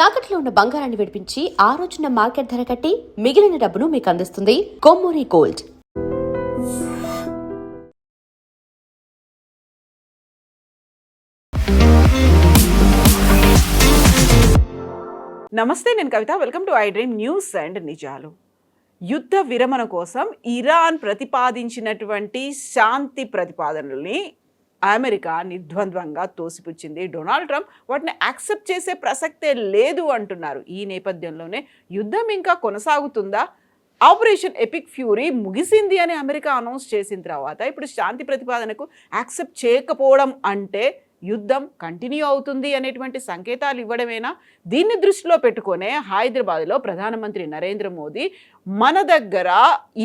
తాకట్లో ఉన్న బంగారాన్ని విడిపించి ఆ రోజున మార్కెట్ ధర కట్టి మిగిలిన డబ్బును మీకు అందిస్తుంది కొమ్మూరి గోల్డ్. నమస్తే, నేను Kavitha. Welcome to I dream news and నిజాలు. యుద్ధ విరమణ కోసం ఇరాన్ ప్రతిపాదించినటువంటి శాంతి ప్రతిపాదనల్ని అమెరికా నిర్ద్వంద్వంగా తోసిపుచ్చింది. డొనాల్డ్ ట్రంప్ వాటిని యాక్సెప్ట్ చేసే ప్రసక్తే లేదు అంటున్నారు. ఈ నేపథ్యంలోనే యుద్ధం ఇంకా కొనసాగుతుందా, ఆపరేషన్ ఎపిక్ ఫ్యూరీ ముగిసింది అని అమెరికా అనౌన్స్ చేసిన తర్వాత ఇప్పుడు శాంతి ప్రతిపాదనకు యాక్సెప్ట్ చేయకపోవడం అంటే యుద్ధం కంటిన్యూ అవుతుంది అనేటువంటి సంకేతాలు ఇవ్వడమేనా? దీన్ని దృష్టిలో పెట్టుకునే హైదరాబాద్లో ప్రధానమంత్రి నరేంద్ర మోదీ మన దగ్గర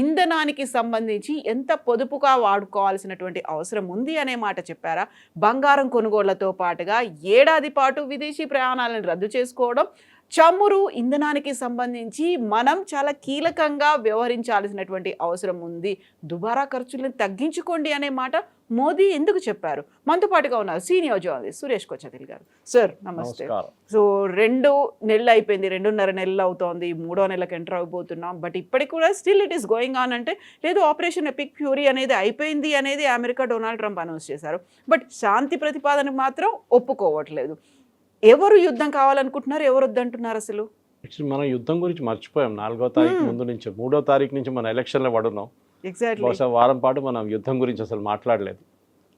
ఇంధనానికి సంబంధించి ఎంత పొదుపుగా వాడుకోవాల్సినటువంటి అవసరం ఉంది అనే మాట చెప్పారా? బంగారం కొనుగోళ్లతో పాటుగా ఏడాది పాటు విదేశీ ప్రయాణాలను రద్దు చేసుకోవడం, చమురు ఇంధనానికి సంబంధించి మనం చాలా కీలకంగా వ్యవహరించాల్సినటువంటి అవసరం ఉంది, దుబారా ఖర్చులను తగ్గించుకోండి అనే మాట మోదీ ఎందుకు చెప్పారు? మనతో పాటుగా ఉన్నారు సీనియర్ జర్నలిస్ట్ సురేష్ కొచ్చతిల్ గారు. సార్ నమస్తే. సో 2 నెలలు అయిపోయింది, 2.5 నెలలు అవుతోంది, 3వ నెలకు ఎంటర్ అయిపోతున్నాం. బట్ ఇప్పటికి కూడా still it is going on. అంటే లేదు, ఆపరేషన్ ఎపిక్ ఫ్యూరీ అనేది అయిపోయింది అనేది అమెరికా డొనాల్డ్ ట్రంప్ అనౌన్స్ చేశారు. బట్ శాంతి ప్రతిపాదన మాత్రం ఒప్పుకోవట్లేదు. ఎవరు యుద్ధం కావాలనుకుంటున్నారు, ఎవరు వద్దంటున్నారు? అసలు మనం యుద్ధం గురించి మర్చిపోయాం. 4వ తారీఖు ముందు నుంచి 3వ తారీఖు నుంచి మన ఎలక్షన్లో పడున్నాం. బహుశా వారం పాటు మనం యుద్ధం గురించి అసలు మాట్లాడలేదు.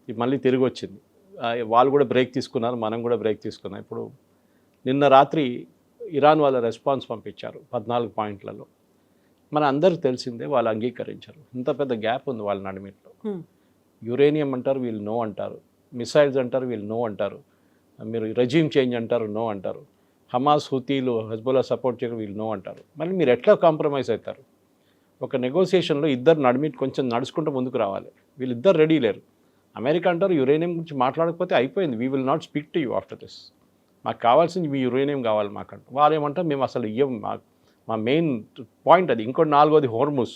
ఇది మళ్ళీ తిరిగి వచ్చింది. వాళ్ళు కూడా బ్రేక్ తీసుకున్నారు, మనం కూడా బ్రేక్ తీసుకున్నాం. ఇప్పుడు నిన్న రాత్రి ఇరాన్ వాళ్ళ రెస్పాన్స్ పంపించారు 14 పాయింట్లలో. మన అందరికి తెలిసిందే, వాళ్ళు అంగీకరించారు. ఇంత పెద్ద గ్యాప్ ఉంది వాళ్ళ నడిమిట్లో. యురేనియం అంటారు, వీళ్ళు నో అంటారు. మిసైల్స్ అంటారు, వీళ్ళు నో అంటారు. మీరు రెజ్యూమ్ చేంజ్ అంటారు, నో అంటారు. హమాస్, హుతీలు, హెజ్బుల్లా సపోర్ట్ చేయడం, వీళ్ళు నో అంటారు. మళ్ళీ మీరు ఎట్లా కాంప్రమైజ్ అవుతారు? ఒక నెగోసియేషన్లో ఇద్దరు నడిమి కొంచెం నడుచుకుంటూ ముందుకు రావాలి. వీళ్ళిద్దరు రెడీ లేరు. అమెరికా అంటారు యురేనియం గురించి మాట్లాడకపోతే అయిపోయింది, we will not speak to you after this. మాకు కావాల్సింది మీ యురేనియం కావాలి మాకంట. వాళ్ళు ఏమంటారు, మేము అసలు ఇవ్వం, మా మెయిన్ పాయింట్ అది. ఇంకోటి 4వది హోర్ముస్,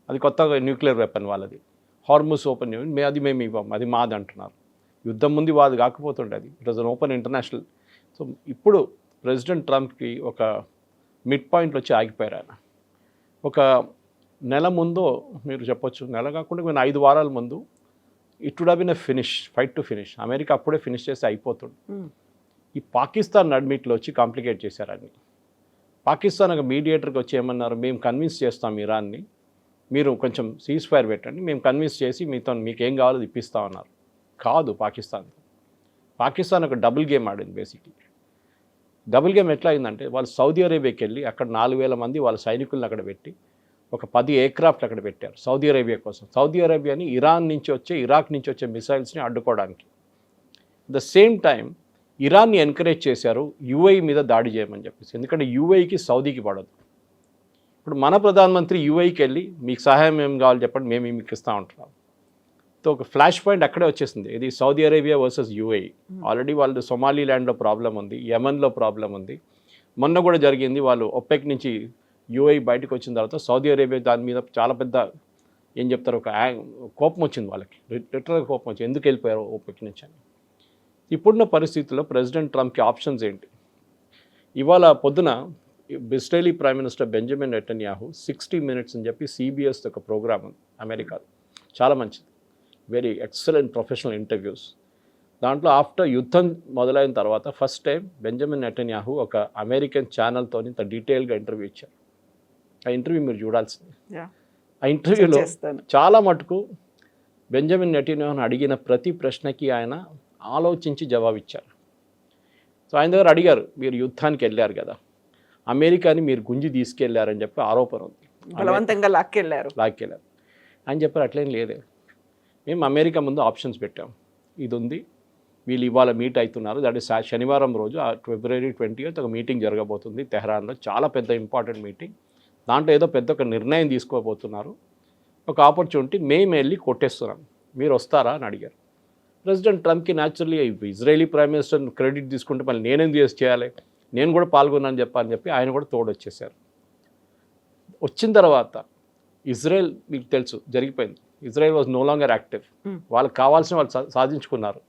అది కొత్తగా న్యూక్లియర్ వెపన్ వాళ్ళది. హార్ముస్ ఓపెన్ అది మేము ఇవ్వం, అది మాది అంటున్నారు. యుద్ధం ముందు వాది కాకపోతుండే అది. It was an open international. So ఇప్పుడు ప్రెసిడెంట్ ట్రంప్కి ఒక మిడ్ పాయింట్లో వచ్చి ఆగిపోయారు ఆయన. ఒక నెల ముందు మీరు చెప్పొచ్చు, నెల కాకుండా నేను 5 వారాల ముందు it would have been a finish, fight to finish. America అప్పుడే ఫినిష్ చేస్తే అయిపోతుంది. ఈ పాకిస్తాన్ నడిమిట్లో వచ్చి కాంప్లికేట్ చేశారు అన్ని. పాకిస్తాన్ ఒక మీడియేటర్కి వచ్చి ఏమన్నారు, మేము కన్విన్స్ చేస్తాం ఇరాన్ని, మీరు కొంచెం సీజ్ ఫైర్ పెట్టండి, మేము కన్విన్స్ చేసి మీకు ఏం కావాలో ఇప్పిస్తామన్నారు. కాదు, పాకిస్తాన్ ఒక డబుల్ గేమ్ ఆడింది. బేసిక్లీ డబుల్ గేమ్ ఎట్లా అయిందంటే, వాళ్ళు సౌదీ అరేబియాకి వెళ్ళి అక్కడ 4,000 మంది వాళ్ళ సైనికులను అక్కడ పెట్టి ఒక 10 ఎయిర్క్రాఫ్ట్ అక్కడ పెట్టారు సౌదీ అరేబియా కోసం. సౌదీ అరేబియాని ఇరాక్ నుంచి వచ్చే మిసైల్స్ని అడ్డుకోవడానికి. ద సేమ్ టైం ఇరాన్ని ఎంకరేజ్ చేశారు యూఏఈ మీద దాడి చేయమని చెప్పేసి. ఎందుకంటే యూఏఈకి సౌదీకి పడదు. ఇప్పుడు మన ప్రధానమంత్రి యూఏఈకి వెళ్ళి మీకు సహాయం ఏం కావాలి చెప్పండి, మేము మీకు ఇస్తూ ఉంటున్నాం. సో ఒక ఫ్లాష్ పాయింట్ అక్కడే వచ్చేసింది. ఇది Saudi Arabia versus UAE. Already వాళ్ళు సొమాలీ ల్యాండ్లో ప్రాబ్లం ఉంది, యమన్లో ప్రాబ్లం ఉంది. మొన్న కూడా జరిగింది, వాళ్ళు ఒపెక్ నుంచి యూఏఈ బయటకు వచ్చిన తర్వాత సౌదీ అరేబియా దాని మీద చాలా పెద్ద ఏం చెప్తారు, ఒక కోపం వచ్చింది వాళ్ళకి, లిటరల్గా కోపం వచ్చింది, ఎందుకు వెళ్ళిపోయారు ఒపెక్ నుంచి అని. ఇప్పుడున్న పరిస్థితుల్లో ప్రెసిడెంట్ ట్రంప్కి ఆప్షన్స్ ఏంటి? ఇవాళ పొద్దున Israeli prime minister Benjamin Netanyahu 60 Minutes అని చెప్పి CBS ఒక ప్రోగ్రామ్ ఉంది అమెరికాలో, చాలా మంచిది, వెరీ ఎక్సలెంట్ ప్రొఫెషనల్ ఇంటర్వ్యూస్. దాంట్లో ఆఫ్టర్ యుద్ధం మొదలైన తర్వాత ఫస్ట్ టైం బెంజమిన్ నెతన్యాహు ఒక అమెరికన్ ఛానల్తో ఇంత డీటెయిల్గా ఇంటర్వ్యూ ఇచ్చారు. ఆ ఇంటర్వ్యూ మీరు చూడాల్సింది. ఆ ఇంటర్వ్యూలో చాలా మటుకు బెంజమిన్ నెతన్యాహును అడిగిన ప్రతి ప్రశ్నకి ఆయన ఆలోచించి జవాబిచ్చారు. సో ఆయన దగ్గర అడిగారు, మీరు యుద్ధానికి వెళ్ళారు కదా, అమెరికాని మీరు గుంజి తీసుకెళ్లారని చెప్పి ఆరోపణ ఉంది, బలవంతంగా లాక్కెళ్ళారు అని చెప్పారు. అట్లేం లేదే, మేము అమెరికా ముందు ఆప్షన్స్ పెట్టాం, ఇది ఉంది, వీళ్ళు ఇవాళ మీట్ అవుతున్నారు, దట్ ఈస్ శనివారం రోజు February 20th ఒక మీటింగ్ జరగబోతుంది తెహరాన్లో, చాలా పెద్ద ఇంపార్టెంట్ మీటింగ్. దాంట్లో ఏదో పెద్ద ఒక నిర్ణయం తీసుకోబోతున్నారు, ఒక ఆపర్చునిటీ, మేము వెళ్ళి కొట్టేస్తున్నాం, మీరు వస్తారా అని అడిగారు. ప్రెసిడెంట్ ట్రంప్కి naturally Israeli prime minister credit తీసుకుంటే మళ్ళీ నేనేం చేయాలి, నేను కూడా పాల్గొన్నాను చెప్పని చెప్పి ఆయన కూడా తోడొచ్చేసారు. వచ్చిన తర్వాత ఇజ్రాయెల్ మీకు తెలుసు జరిగిపోయింది, Israel was no longer active. వాళ్ళకి కావాల్సిన వాళ్ళు సాధించుకున్నారు.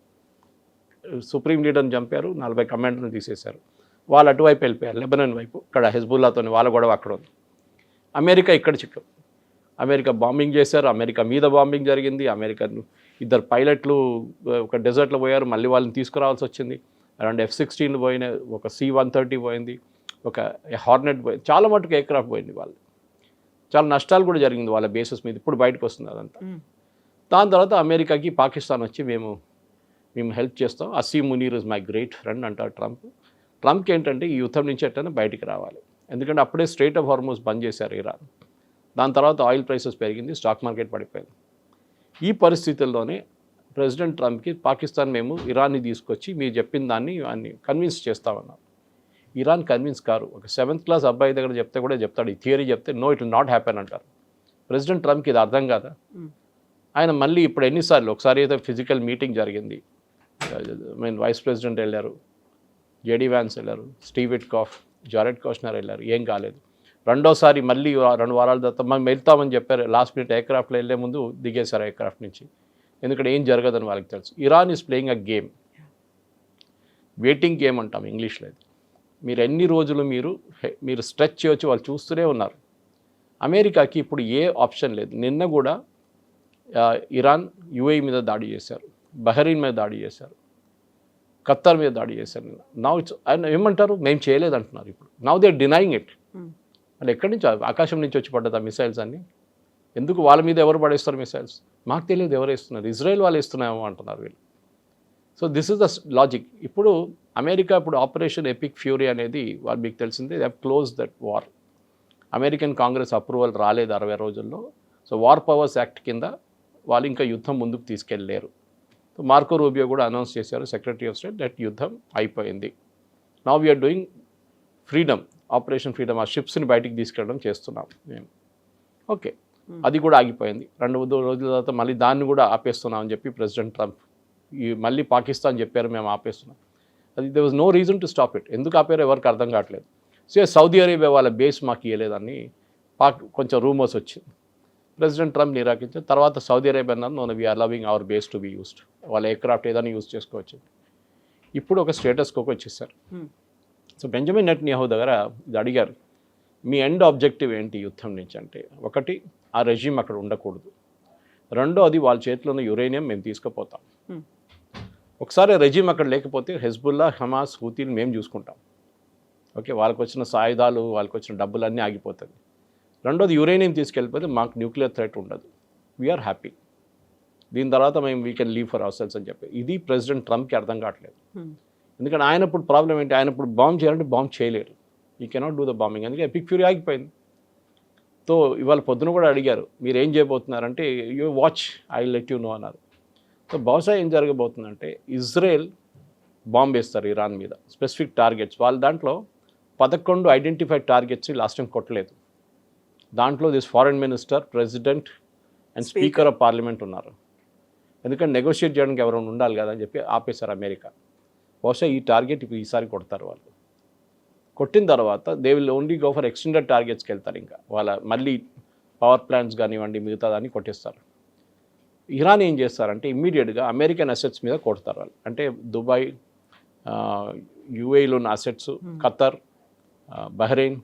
సుప్రీం లీడర్ని చంపారు, 40 కమాండర్ని తీసేశారు. వాళ్ళు అటువైపు వెళ్ళిపోయారు, లెబనాన్ వైపు. ఇక్కడ హెజ్బుల్లాతో వాళ్ళ గొడవ అక్కడ ఉంది. అమెరికా ఇక్కడ చిక్కు. అమెరికా బాంబింగ్ చేశారు, అమెరికా మీద బాంబింగ్ జరిగింది. అమెరికా ఇద్దరు పైలట్లు ఒక డెజర్ట్లో పోయారు, మళ్ళీ వాళ్ళని తీసుకురావాల్సి వచ్చింది. అరౌండ్ F-16 పోయినాయి, ఒక C-130 పోయింది, ఒక హార్నెట్ పోయింది, చాలా మటుకు ఎయిర్క్రాఫ్ట్ పోయింది. వాళ్ళు చాలా నష్టాలు కూడా జరిగింది వాళ్ళ బేసెస్ మీద. ఇప్పుడు బయటకు వస్తుంది అదంతా. దాని తర్వాత అమెరికాకి పాకిస్తాన్ వచ్చి మేము హెల్ప్ చేస్తాం. Asim Munir is my great friend అంటారు ట్రంప్. ట్రంప్కి ఏంటంటే ఈ యుద్ధం నుంచి ఎట్టైనా బయటికి రావాలి, ఎందుకంటే అప్పుడే స్ట్రెయిట్ ఆఫ్ హార్మోస్ బంద్ చేశారు ఇరాన్. దాని తర్వాత ఆయిల్ ప్రైసెస్ పెరిగింది, స్టాక్ మార్కెట్ పడిపోయింది. ఈ పరిస్థితుల్లోనే ప్రెసిడెంట్ ట్రంప్కి పాకిస్తాన్ మేము ఇరాన్ని తీసుకొచ్చి మీరు చెప్పిన దాన్ని కన్విన్స్ చేస్తామన్నారు. Iran convince car. ఒక 7th క్లాస్ అబ్బాయి దగ్గర చెప్తే కూడా చెప్తాడు, ఈ థియరీ చెప్తే no it will not happen అంటారు. ప్రెసిడెంట్ ట్రంప్కి ఇది అర్థం కాదా? ఆయన మళ్ళీ ఇప్పుడు ఎన్నిసార్లు, ఒకసారి అయితే ఫిజికల్ మీటింగ్ జరిగింది, వైస్ ప్రెసిడెంట్ వెళ్ళారు, జేడీ వ్యాన్స్ వెళ్ళారు, స్టీవ్ విట్కాఫ్, జారెడ్ కోష్నర్ వెళ్ళారు, ఏం కాలేదు. రెండోసారి మళ్ళీ 2 వారాల తర్వాత మనం వెళ్తామని చెప్పారు, లాస్ట్ మినిట్ ఎయిర్క్రాఫ్ట్లో వెళ్ళే ముందు దిగేశారు ఎయిర్క్రాఫ్ట్ నుంచి, ఎందుకంటే ఏం జరగదని వాళ్ళకి తెలుసు. Iran is playing a game, waiting game అంటాం ఇంగ్లీష్లో. అది మీరు ఎన్ని రోజులు మీరు స్ట్రెచ్ చేయొచ్చు, వాళ్ళు చూస్తూనే ఉన్నారు. అమెరికాకి ఇప్పుడు ఏ ఆప్షన్ లేదు. నిన్న కూడా ఇరాన్ UAE మీద దాడి చేశారు, బహ్రెయిన్ మీద దాడి చేశారు, ఖత్తర్ మీద దాడి చేశారు. నౌ ఇట్స్ ఏమంటారు, మేము చేయలేదు అంటున్నారు. ఇప్పుడు now they are denying it. అంటే ఎక్కడి నుంచి, ఆకాశం నుంచి వచ్చి పడ్డది ఆ మిసైల్స్ అన్నీ. ఎందుకు వాళ్ళ మీద ఎవరు పడేస్తారు మిసైల్స్? మాకు తెలియదు ఎవరు వేస్తున్నారు, ఇజ్రాయెల్ వాళ్ళు ఇస్తున్నామో అంటున్నారు వీళ్ళు. So this is the logic. ఇప్పుడు అమెరికా ఇప్పుడు ఆపరేషన్ ఎపిక్ ఫ్యూరీ అనేది వాళ్ళు మీకు తెలిసిందే, they have close that war. American Congress approval రాలేదు 60 రోజుల్లో. సో వార్ పవర్స్ యాక్ట్ కింద వాళ్ళు ఇంకా యుద్ధం ముందుకు తీసుకెళ్ళలేరు. సో మార్కో రూబియో కూడా అనౌన్స్ చేశారు, సెక్రటరీ ఆఫ్ స్టేట్, దట్ యుద్ధం అయిపోయింది. Now we're doing freedom, operation freedom. ఆ షిప్స్ని బయటికి తీసుకెళ్ళడం చేస్తున్నాం మేము. ఓకే, అది కూడా ఆగిపోయింది. 2 రోజుల తర్వాత మళ్ళీ దాన్ని కూడా ఆపేస్తున్నాం అని చెప్పి ప్రెసిడెంట్ ట్రంప్ మళ్ళీ పాకిస్తాన్ చెప్పారు మేము ఆపేస్తున్నాం. అది they was no reason to stop it. ఎందుకు ఆపారో ఎవరికి అర్థం కావట్లేదు. సో సౌదీ అరేబియా వాళ్ళ బేస్ మాకు ఇవ్వలేదని కొంచెం రూమర్స్ వచ్చింది. ప్రెసిడెంట్ ట్రంప్ నిరాకరించారు. తర్వాత సౌదీ అరేబియా అన్నారు, no we're allowing our base to be used, వాళ్ళ ఎయిర్క్రాఫ్ట్ ఏదైనా యూజ్ చేసుకోవచ్చు. ఇప్పుడు ఒక స్టేటస్ కోకి వచ్చేసారు. సో బెంజమిన్ నెతన్యాహు దగ్గర ఇది అడిగారు, మీ ఎండ్ ఆబ్జెక్టివ్ ఏంటి యుద్ధం నుంచి అంటే, ఒకటి ఆ రెజ్యూమ్ అక్కడ ఉండకూడదు, రెండోది వాళ్ళ చేతిలో ఉన్న యురేనియం మేము తీసుకుపోతాం. ఒకసారి రెజ్యూమ్ అక్కడ లేకపోతే హెజ్బుల్లా, హమాస్, హూతీలు మేము చూసుకుంటాం. ఓకే, వాళ్ళకి వచ్చిన సాయుధాలు, వాళ్ళకి వచ్చిన డబ్బులన్నీ ఆగిపోతుంది. రెండోది యురేనియం తీసుకెళ్ళిపోతే మాకు న్యూక్లియర్ థ్రెట్ ఉండదు, వీఆర్ హ్యాపీ. దీని తర్వాత మేము we can leave for hour cells అని చెప్పి. ఇది ప్రెసిడెంట్ ట్రంప్కి అర్థం కావట్లేదు. ఎందుకంటే ఆయన ఇప్పుడు ప్రాబ్లం ఏంటి, ఆయన ఇప్పుడు బాంబ్ చేయాలంటే బాంబ్ చేయలేరు, ఈ కెనాట్ డూ ద బాంబింగ్. అందుకే ఎపిక్ ఫ్యూరీ ఆగిపోయింది. సో ఇవాళ పొద్దున కూడా అడిగారు, మీరు ఏం చేయబోతున్నారంటే, you watch, I let you know అన్నారు. సో బహుశా ఏం జరగబోతుందంటే, ఇజ్రాయెల్ బాంబ్ వేస్తారు ఇరాన్ మీద, స్పెసిఫిక్ టార్గెట్స్. వాళ్ళ దాంట్లో 11 ఐడెంటిఫైడ్ టార్గెట్స్ లాస్ట్ టైం కొట్టలేదు. దాంట్లో this foreign minister, president and speaker of parliament ఉన్నారు. ఎందుకంటే నెగోషియేట్ చేయడానికి ఎవరైనా ఉండాలి కదా అని చెప్పి ఆపేశారు అమెరికా. బహుశా ఈ టార్గెట్ ఇప్పుడు ఈసారి కొడతారు వాళ్ళు. కొట్టిన తర్వాత they will only go for extended టార్గెట్స్కి వెళ్తారు. ఇంకా వాళ్ళ మళ్ళీ పవర్ ప్లాంట్స్ కానివ్వండి, మిగతా దాన్ని కొట్టేస్తారు. ఇరాన్ ఏం చేస్తారంటే ఇమ్మీడియట్గా అమెరికన్ అసెట్స్ మీద కొడతారు వాళ్ళు. అంటే దుబాయ్, UAEలో ఉన్న assets, Qatar, Bahrain,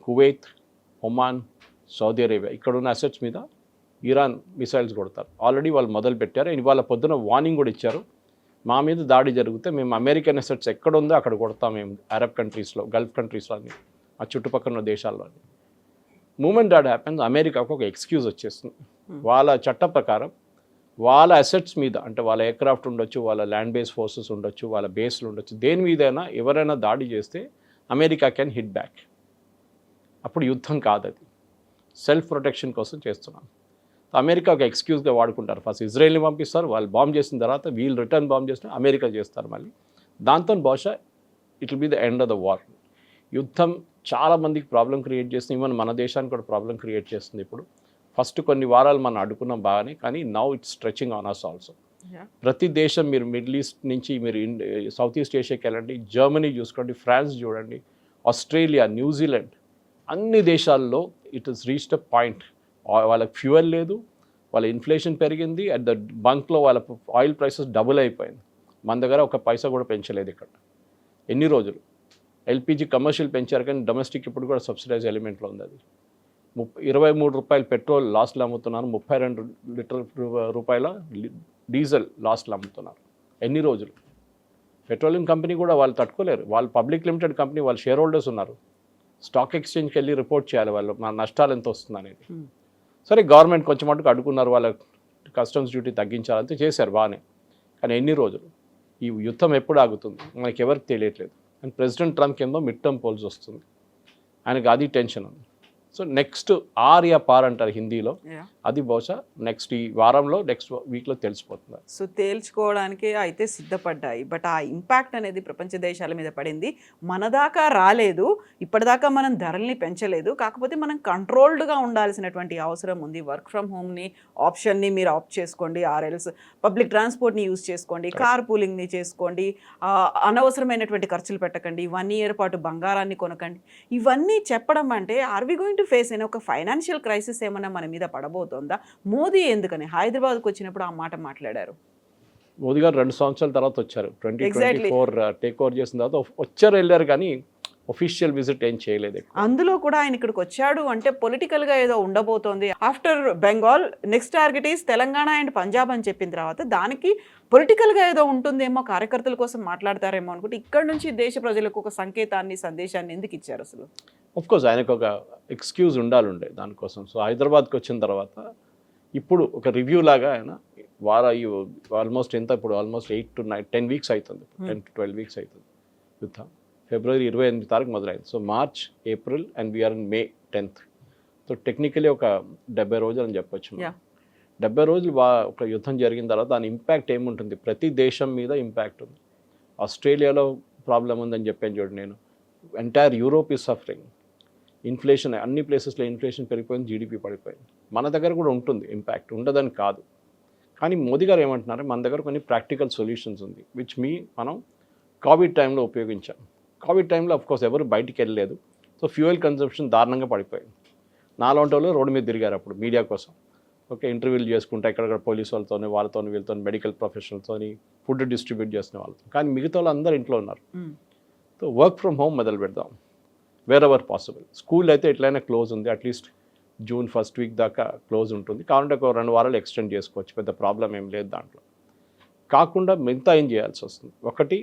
Kuwait, Oman, Saudi Arabia, ఇక్కడ ఉన్న అసెట్స్ మీద ఇరాన్ మిసైల్స్ కొడతారు. ఆల్రెడీ వాళ్ళు మొదలు పెట్టారు. ఇవాళ పొద్దున వార్నింగ్ కూడా ఇచ్చారు, మా మీద దాడి జరిగితే మేము అమెరికన్ అసెట్స్ ఎక్కడ ఉందో అక్కడ కొడతాం మేము, అరబ్ కంట్రీస్లో, గల్ఫ్ కంట్రీస్లో, అన్ని ఆ చుట్టుపక్కల ఉన్న దేశాల్లో. మూమెంట్ దాట్ హ్యాపెన్స్, అమెరికాకు ఒక ఎక్స్క్యూజ్ వచ్చేస్తుంది. వాళ్ళ చట్ట ప్రకారం వాళ్ళ అసెట్స్ మీద, అంటే వాళ్ళ ఎయిర్క్రాఫ్ట్ ఉండొచ్చు, వాళ్ళ ల్యాండ్ బేస్ ఫోర్సెస్ ఉండొచ్చు, వాళ్ళ బేస్లు ఉండొచ్చు, దేని మీదైనా ఎవరైనా దాడి చేస్తే అమెరికా కెన్ హిట్ బ్యాక్. అప్పుడు యుద్ధం కాదు, అది సెల్ఫ్ ప్రొటెక్షన్ కోసం చేస్తున్నాం. అమెరికా ఒక ఎక్స్క్యూజ్గా వాడుకుంటారు. ఫస్ట్ ఇజ్రాయెల్ని పంపిస్తారు, వాళ్ళు బాంబ్ చేసిన తర్వాత వీళ్ళు రిటర్న్ బాంబ్ చేసిన అమెరికా చేస్తారు మళ్ళీ. దాంతో బహుశా it will be the end of the war. యుద్ధం చాలామందికి ప్రాబ్లం క్రియేట్ చేస్తుంది, ఈవెన్ మన దేశానికి కూడా ప్రాబ్లం క్రియేట్ చేస్తుంది. ఇప్పుడు ఫస్ట్ కొన్ని వారాలు మనం అడుగున్నాం బాగానే, కానీ now it's stretching on us also. ప్రతి దేశం, మీరు మిడిల్ ఈస్ట్ నుంచి మీరు సౌత్ ఈస్ట్ ఏషియాకి వెళ్ళండి, జర్మనీ చూసుకోండి, ఫ్రాన్స్ చూడండి, ఆస్ట్రేలియా, న్యూజిలాండ్, అన్ని దేశాల్లో it is reached a point. వాళ్ళకి ఫ్యూయల్ లేదు, వాళ్ళ ఇన్ఫ్లేషన్ పెరిగింది, అట్ ద బంక్లో వాళ్ళ ఆయిల్ ప్రైసెస్ డబుల్ అయిపోయింది. మన దగ్గర ఒక పైసా కూడా పెంచలేదు ఇక్కడ ఎన్ని రోజులు. ఎల్పిజి కమర్షియల్ పెంచారు కానీ డొమెస్టిక్ ఇప్పుడు కూడా సబ్సిడైజ్ ఎలిమెంట్లో ఉంది. అది 23 రూపాయలు పెట్రోల్ లాస్ట్లో అమ్ముతున్నారు, 32 లీటర్ రూపాయల డీజిల్ లాస్ట్లో అమ్ముతున్నారు. ఎన్ని రోజులు? పెట్రోలియం కంపెనీ కూడా వాళ్ళు తట్టుకోలేరు. వాళ్ళు పబ్లిక్ లిమిటెడ్ కంపెనీ, వాళ్ళు షేర్ హోల్డర్స్ ఉన్నారు. స్టాక్ ఎక్స్చేంజ్కి వెళ్ళి రిపోర్ట్ చేయాలి వాళ్ళు మన నష్టాలు ఎంత వస్తుంది అనేది. సరే గవర్నమెంట్ కొంచెం మటుకు అడుగున్నారు, వాళ్ళ కస్టమ్స్ డ్యూటీ తగ్గించాలంటే చేశారు బాగానే. కానీ ఎన్ని రోజులు? ఈ యుద్ధం ఎప్పుడు ఆగుతుంది మనకి ఎవరికి తెలియట్లేదు. అండ్ ప్రెసిడెంట్ ట్రంప్కి ఏమో మిడ్ టర్మ్ పోల్స్ వస్తుంది, ఆయనకి అది టెన్షన్ ఉంది. సో నెక్స్ట్ ఆర్ యా పార్ అంటారు హిందీలో, అది బహుశా నెక్స్ట్ ఈ వారంలో నెక్స్ట్ వీక్లో తెలిసిపోతుంది. సో తేల్చుకోవడానికి అయితే సిద్ధపడ్డాయి, బట్ ఆ ఇంపాక్ట్ అనేది ప్రపంచ దేశాల మీద పడింది. మన దాకా రాలేదు, ఇప్పటిదాకా మనం ధరల్ని పెంచలేదు, కాకపోతే మనం కంట్రోల్డ్గా ఉండాల్సినటువంటి అవసరం ఉంది. వర్క్ ఫ్రమ్ హోమ్ని ఆప్షన్ని మీరు ఆప్ట్ చేసుకోండి, ఆర్ఎల్స్ పబ్లిక్ ట్రాన్స్పోర్ట్ని యూజ్ చేసుకోండి, కార్ పూలింగ్ని చేసుకోండి, అనవసరమైనటువంటి ఖర్చులు పెట్టకండి, 1 year పాటు బంగారాన్ని కొనకండి. ఇవన్నీ చెప్పడం అంటే are we going to face అయిన ఒక ఫైనాన్షియల్ క్రైసిస్ ఏమన్నా మన మీద పడబోతోందా? మోదీ ఎందుకని హైదరాబాద్కు వచ్చినప్పుడు ఆ మాట మాట్లాడారు? మోదీ గారు 2 సంవత్సరాల తర్వాత వచ్చారు, 2024 టేక్ ఓవర్ చేసిన తర్వాత వచ్చారు వెళ్ళారు, కానీ ఒఫీషియల్ విజిట్ ఏం చేయలేదు. అందులో కూడా ఆయన ఇక్కడికి వచ్చాడు అంటే పొలిటికల్గా ఏదో ఉండబోతోంది. After Bengal next target is Telangana and Punjab అని చెప్పిన తర్వాత దానికి పొలిటికల్గా ఏదో ఉంటుందేమో, కార్యకర్తల కోసం మాట్లాడతారేమో అనుకుంటే ఇక్కడ నుంచి దేశ ప్రజలకు ఒక సంకేతాన్ని సందేశాన్ని ఎందుకు ఇచ్చారు అసలు? కోర్స్ ఆయనకు ఒక ఎక్స్క్యూజ్ ఉండాలండే దానికోసం. సో హైదరాబాద్కి వచ్చిన తర్వాత ఇప్పుడు ఒక రివ్యూ లాగా ఆయన ఆల్మోస్ట్ ఎంత ఇప్పుడు ఆల్మోస్ట్ 8 to 10 weeks అవుతుంది, 10 to 12 weeks అవుతుంది యుద్ధం. ఫిబ్రవరి 28 తారీఖు మొదలైంది. So March, April and we are in May 10th. So technically ఒక 70 రోజులు అని చెప్పొచ్చు. 70 రోజులు ఒక యుద్ధం జరిగిన తర్వాత దాని ఇంపాక్ట్ ఏముంటుంది? ప్రతి దేశం మీద ఇంపాక్ట్ ఉంది. ఆస్ట్రేలియాలో ప్రాబ్లం ఉందని చెప్పాను చూడండి నేను, entire Europe is suffering. Inflation అన్ని ప్లేసెస్లో ఇన్ఫ్లేషన్ పెరిగిపోయింది, జీడిపి పడిపోయింది. మన దగ్గర కూడా ఉంటుంది ఇంపాక్ట్, ఉండదని కాదు. కానీ మోదీ గారు ఏమంటున్నారు, మన దగ్గర కొన్ని ప్రాక్టికల్ సొల్యూషన్స్ ఉంది విచ్ మనం కోవిడ్ టైంలో ఉపయోగించాం. కోవిడ్ టైంలో అఫ్కోర్స్ ఎవరు బయటికి వెళ్ళలేదు, సో ఫ్యూయల్ కన్సంప్షన్ దారుణంగా పడిపోయింది. నాలాంటి వాళ్ళు రోడ్డు మీద తిరిగారు అప్పుడు మీడియా కోసం. ఓకే, ఇంటర్వ్యూలు చేసుకుంటా ఎక్కడెక్కడ పోలీసు వాళ్ళతో వీళ్ళతో మెడికల్ ప్రొఫెషనల్తో ఫుడ్ డిస్ట్రిబ్యూట్ చేసిన వాళ్ళతో. కానీ మిగతా వాళ్ళు అందరూ ఇంట్లో ఉన్నారు. సో వర్క్ ఫ్రమ్ హోమ్ మొదలు పెడదాం వేర్ ఎవర్ పాసిబుల్. స్కూల్ అయితే ఎట్లయినా క్లోజ్ ఉంది, అట్లీస్ట్ జూన్ 1st week దాకా క్లోజ్ ఉంటుంది. కావాలంటే ఒక 2 వారాలు ఎక్స్టెండ్ చేసుకోవచ్చు, పెద్ద ప్రాబ్లం ఏం లేదు దాంట్లో. కాకుండా మిగతా ఏం చేయాల్సి వస్తుంది? ఒకటి,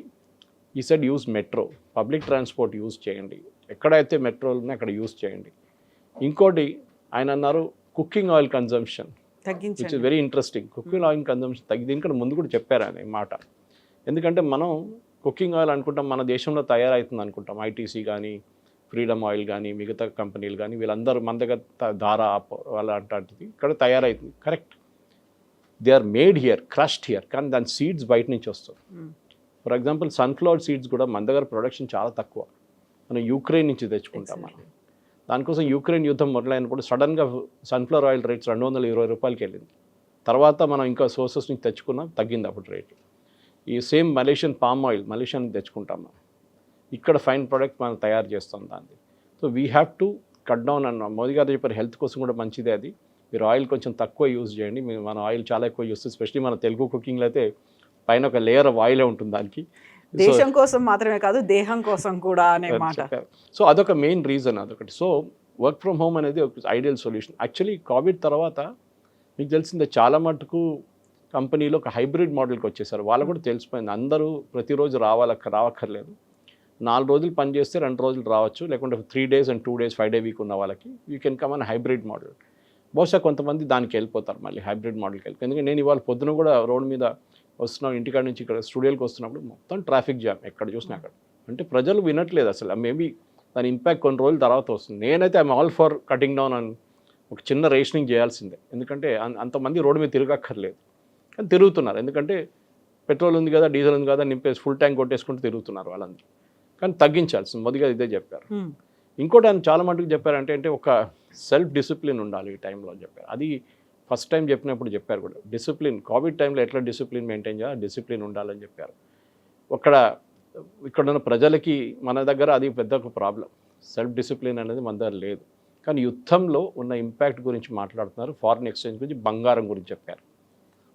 ఈ side use metro, public transport use చేయండి, ఎక్కడైతే మెట్రోలు ఉన్నాయో అక్కడ యూజ్ చేయండి. ఇంకోటి ఆయన అన్నారు cooking oil consumption, which is very interesting. Cooking oil consumption దీనికంటే ముందు కూడా చెప్పారు ఆయన ఈ మాట. ఎందుకంటే మనం కుకింగ్ ఆయిల్ అనుకుంటాం మన దేశంలో తయారవుతుంది అనుకుంటాం, ఐటీసీ కానీ ఫ్రీడమ్ ఆయిల్ కానీ మిగతా కంపెనీలు కానీ వీళ్ళందరూ మన దగ్గర ధారా వాళ్ళ అంటాంటిది ఇక్కడ తయారవుతుంది. Correct, they are made here, crushed here, కానీ దాని సీడ్స్ బయట నుంచి వస్తాయి. ఫర్ ఎగ్జాంపుల్ సన్ఫ్లవర్ సీడ్స్ కూడా మన దగ్గర ప్రొడక్షన్ చాలా తక్కువ, మనం యూక్రెయిన్ నుంచి తెచ్చుకుంటాం. మనం దానికోసం యూక్రెయిన్ యుద్ధం మొదలైనప్పుడు సడన్గా సన్ఫ్లవర్ ఆయిల్ రేట్స్ 220 రూపాయలకి వెళ్ళింది. తర్వాత మనం ఇంకా సోర్సెస్ నుంచి తెచ్చుకున్నాం, తగ్గింది అప్పుడు రేటు. ఈ same Malaysian palm oil Malaysia నుంచి తెచ్చుకుంటాం మనం, ఇక్కడ ఫైన్ ప్రోడక్ట్ మనం తయారు చేస్తాం దాన్ని. So we have to cut down అన్న మోదీ గారు చెప్పారు, హెల్త్ కోసం కూడా మంచిదే అది. మీరు ఆయిల్ కొంచెం తక్కువ యూజ్ చేయండి. మన ఆయిల్ చాలా ఎక్కువ యూజ్ చేస్తాం, ఎస్పెషలీ మన తెలుగు కుకింగ్లో అయితే పైన ఒక లేయర్ ఆఫ్ ఆయిలే ఉంటుంది దానికి. దేశం కోసం మాత్రమే కాదు దేహం కోసం కూడా అనే మాట. సో అదొక మెయిన్ రీజన్ అదొకటి. సో వర్క్ ఫ్రమ్ హోమ్ అనేది ఒక ఐడియల్ సొల్యూషన్. యాక్చువల్లీ కోవిడ్ తర్వాత మీకు తెలిసిందే చాలా మటుకు కంపెనీలో ఒక హైబ్రిడ్ మోడల్కి వచ్చేసారు. వాళ్ళకు కూడా తెలిసిపోయింది, అందరూ ప్రతిరోజు రావక్కర్లేదు. 4 రోజులు పని చేస్తే 2 రోజులు రావచ్చు, లేకుంటే 3 days and 2 days 5-day week ఉన్న వాళ్ళకి you can come on hybrid model. బహుశా కొంతమంది దానికి వెళ్ళిపోతారు, మళ్ళీ హైబ్రిడ్ మోడల్కి వెళ్ళి. ఎందుకంటే నేను ఇవాళ పొద్దున కూడా రోడ్ మీద వస్తున్నాం, ఇంటికాడ నుంచి ఇక్కడ స్టూడియోకి వస్తున్నప్పుడు మొత్తం ట్రాఫిక్ జామ్ ఎక్కడ చూసినా అక్కడ. అంటే ప్రజలు వినట్లేదు అసలు. మేబీ దాని ఇంపాక్ట్ కొన్ని రోజుల తర్వాత వస్తుంది. నేనైతే I'm all for cutting down అని ఒక చిన్న రేషనింగ్ చేయాల్సిందే. ఎందుకంటే అంతమంది రోడ్డు మీద తిరగక్కర్లేదు, కానీ తిరుగుతున్నారు. ఎందుకంటే పెట్రోల్ ఉంది కదా, డీజిల్ ఉంది కదా, నింపేసి ఫుల్ ట్యాంక్ కొట్టేసుకుంటూ తిరుగుతున్నారు వాళ్ళందరూ. కానీ తగ్గించాల్సింది, మొదటిగా ఇదే చెప్పారు. ఇంకోటి ఆయన చాలా మటుకు చెప్పారంటే అంటే ఒక సెల్ఫ్ డిసిప్లిన్ ఉండాలి ఈ టైంలో అని చెప్పారు. అది ఫస్ట్ టైం చెప్పినప్పుడు చెప్పారు కూడా, డిసిప్లిన్ కోవిడ్ టైంలో ఎట్లా డిసిప్లిన్ మెయింటైన్ చేయాలి, డిసిప్లిన్ ఉండాలని చెప్పారు. ఇక్కడ ఉన్న ప్రజలకి మన దగ్గర అది పెద్ద ఒక ప్రాబ్లం, సెల్ఫ్ డిసిప్లిన్ అనేది మన దగ్గర లేదు. కానీ యుద్ధంలో ఉన్న ఇంపాక్ట్ గురించి మాట్లాడుతున్నారు, ఫారిన్ ఎక్స్చేంజ్ గురించి, బంగారం గురించి చెప్పారు.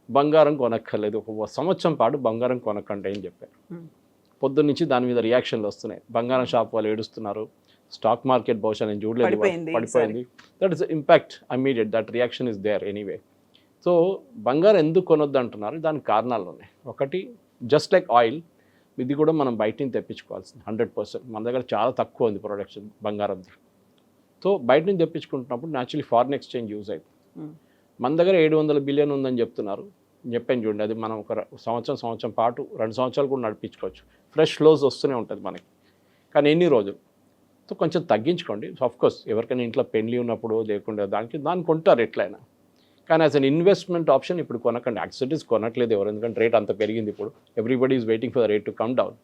బంగారం కొనక్కర్లేదు, 1 సంవత్సరం పాటు బంగారం కొనకండి అని చెప్పారు. పొద్దున్న నుంచి దాని మీద రియాక్షన్లు వస్తున్నాయి. బంగారం షాప్ వాళ్ళు ఏడుస్తున్నారు, స్టాక్ మార్కెట్ బహుశా నేను చూడలేదు, పడిపోయింది. That is impact immediate, that reaction is there anyway. So బంగారం ఎందుకు కొనొద్దు అంటున్నారు, దానికి కారణాలు ఉన్నాయి. ఒకటి, జస్ట్ లైక్ ఆయిల్, ఇది కూడా మనం బయట నుంచి తెప్పించుకోవాల్సింది 100%. మన దగ్గర చాలా తక్కువ ఉంది ప్రొడక్షన్ బంగారంది. సో బయట నుంచి తెప్పించుకుంటున్నప్పుడు న్యాచురలీ ఫారిన్ ఎక్స్చేంజ్ యూజ్ అవుతుంది. మన దగ్గర 700 బిలియన్ ఉందని చెప్తున్నారు, చెప్పాను చూడండి. అది మనం ఒక సంవత్సరం పాటు 2 సంవత్సరాలు కూడా నడిపించుకోవచ్చు. ఫ్రెష్ ఫ్లోస్ వస్తూనే ఉంటుంది మనకి. కానీ ఎన్ని రోజులు? సో కొంచెం తగ్గించుకోండి. ఆఫ్కోర్స్ ఎవరికైనా ఇంట్లో పెళ్లి ఉన్నప్పుడు లేకుండా దాన్ని కొంటారు ఎట్లయినా. కానీ యాజ్ అన్ ఇన్వెస్ట్మెంట్ ఆప్షన్ ఇప్పుడు కొనకండి. యాక్సిడెంట్స్ కొనట్లేదు ఎవరు, ఎందుకంటే రేట్ అంత పెరిగింది. ఇప్పుడు everybody is waiting for the rate to come down.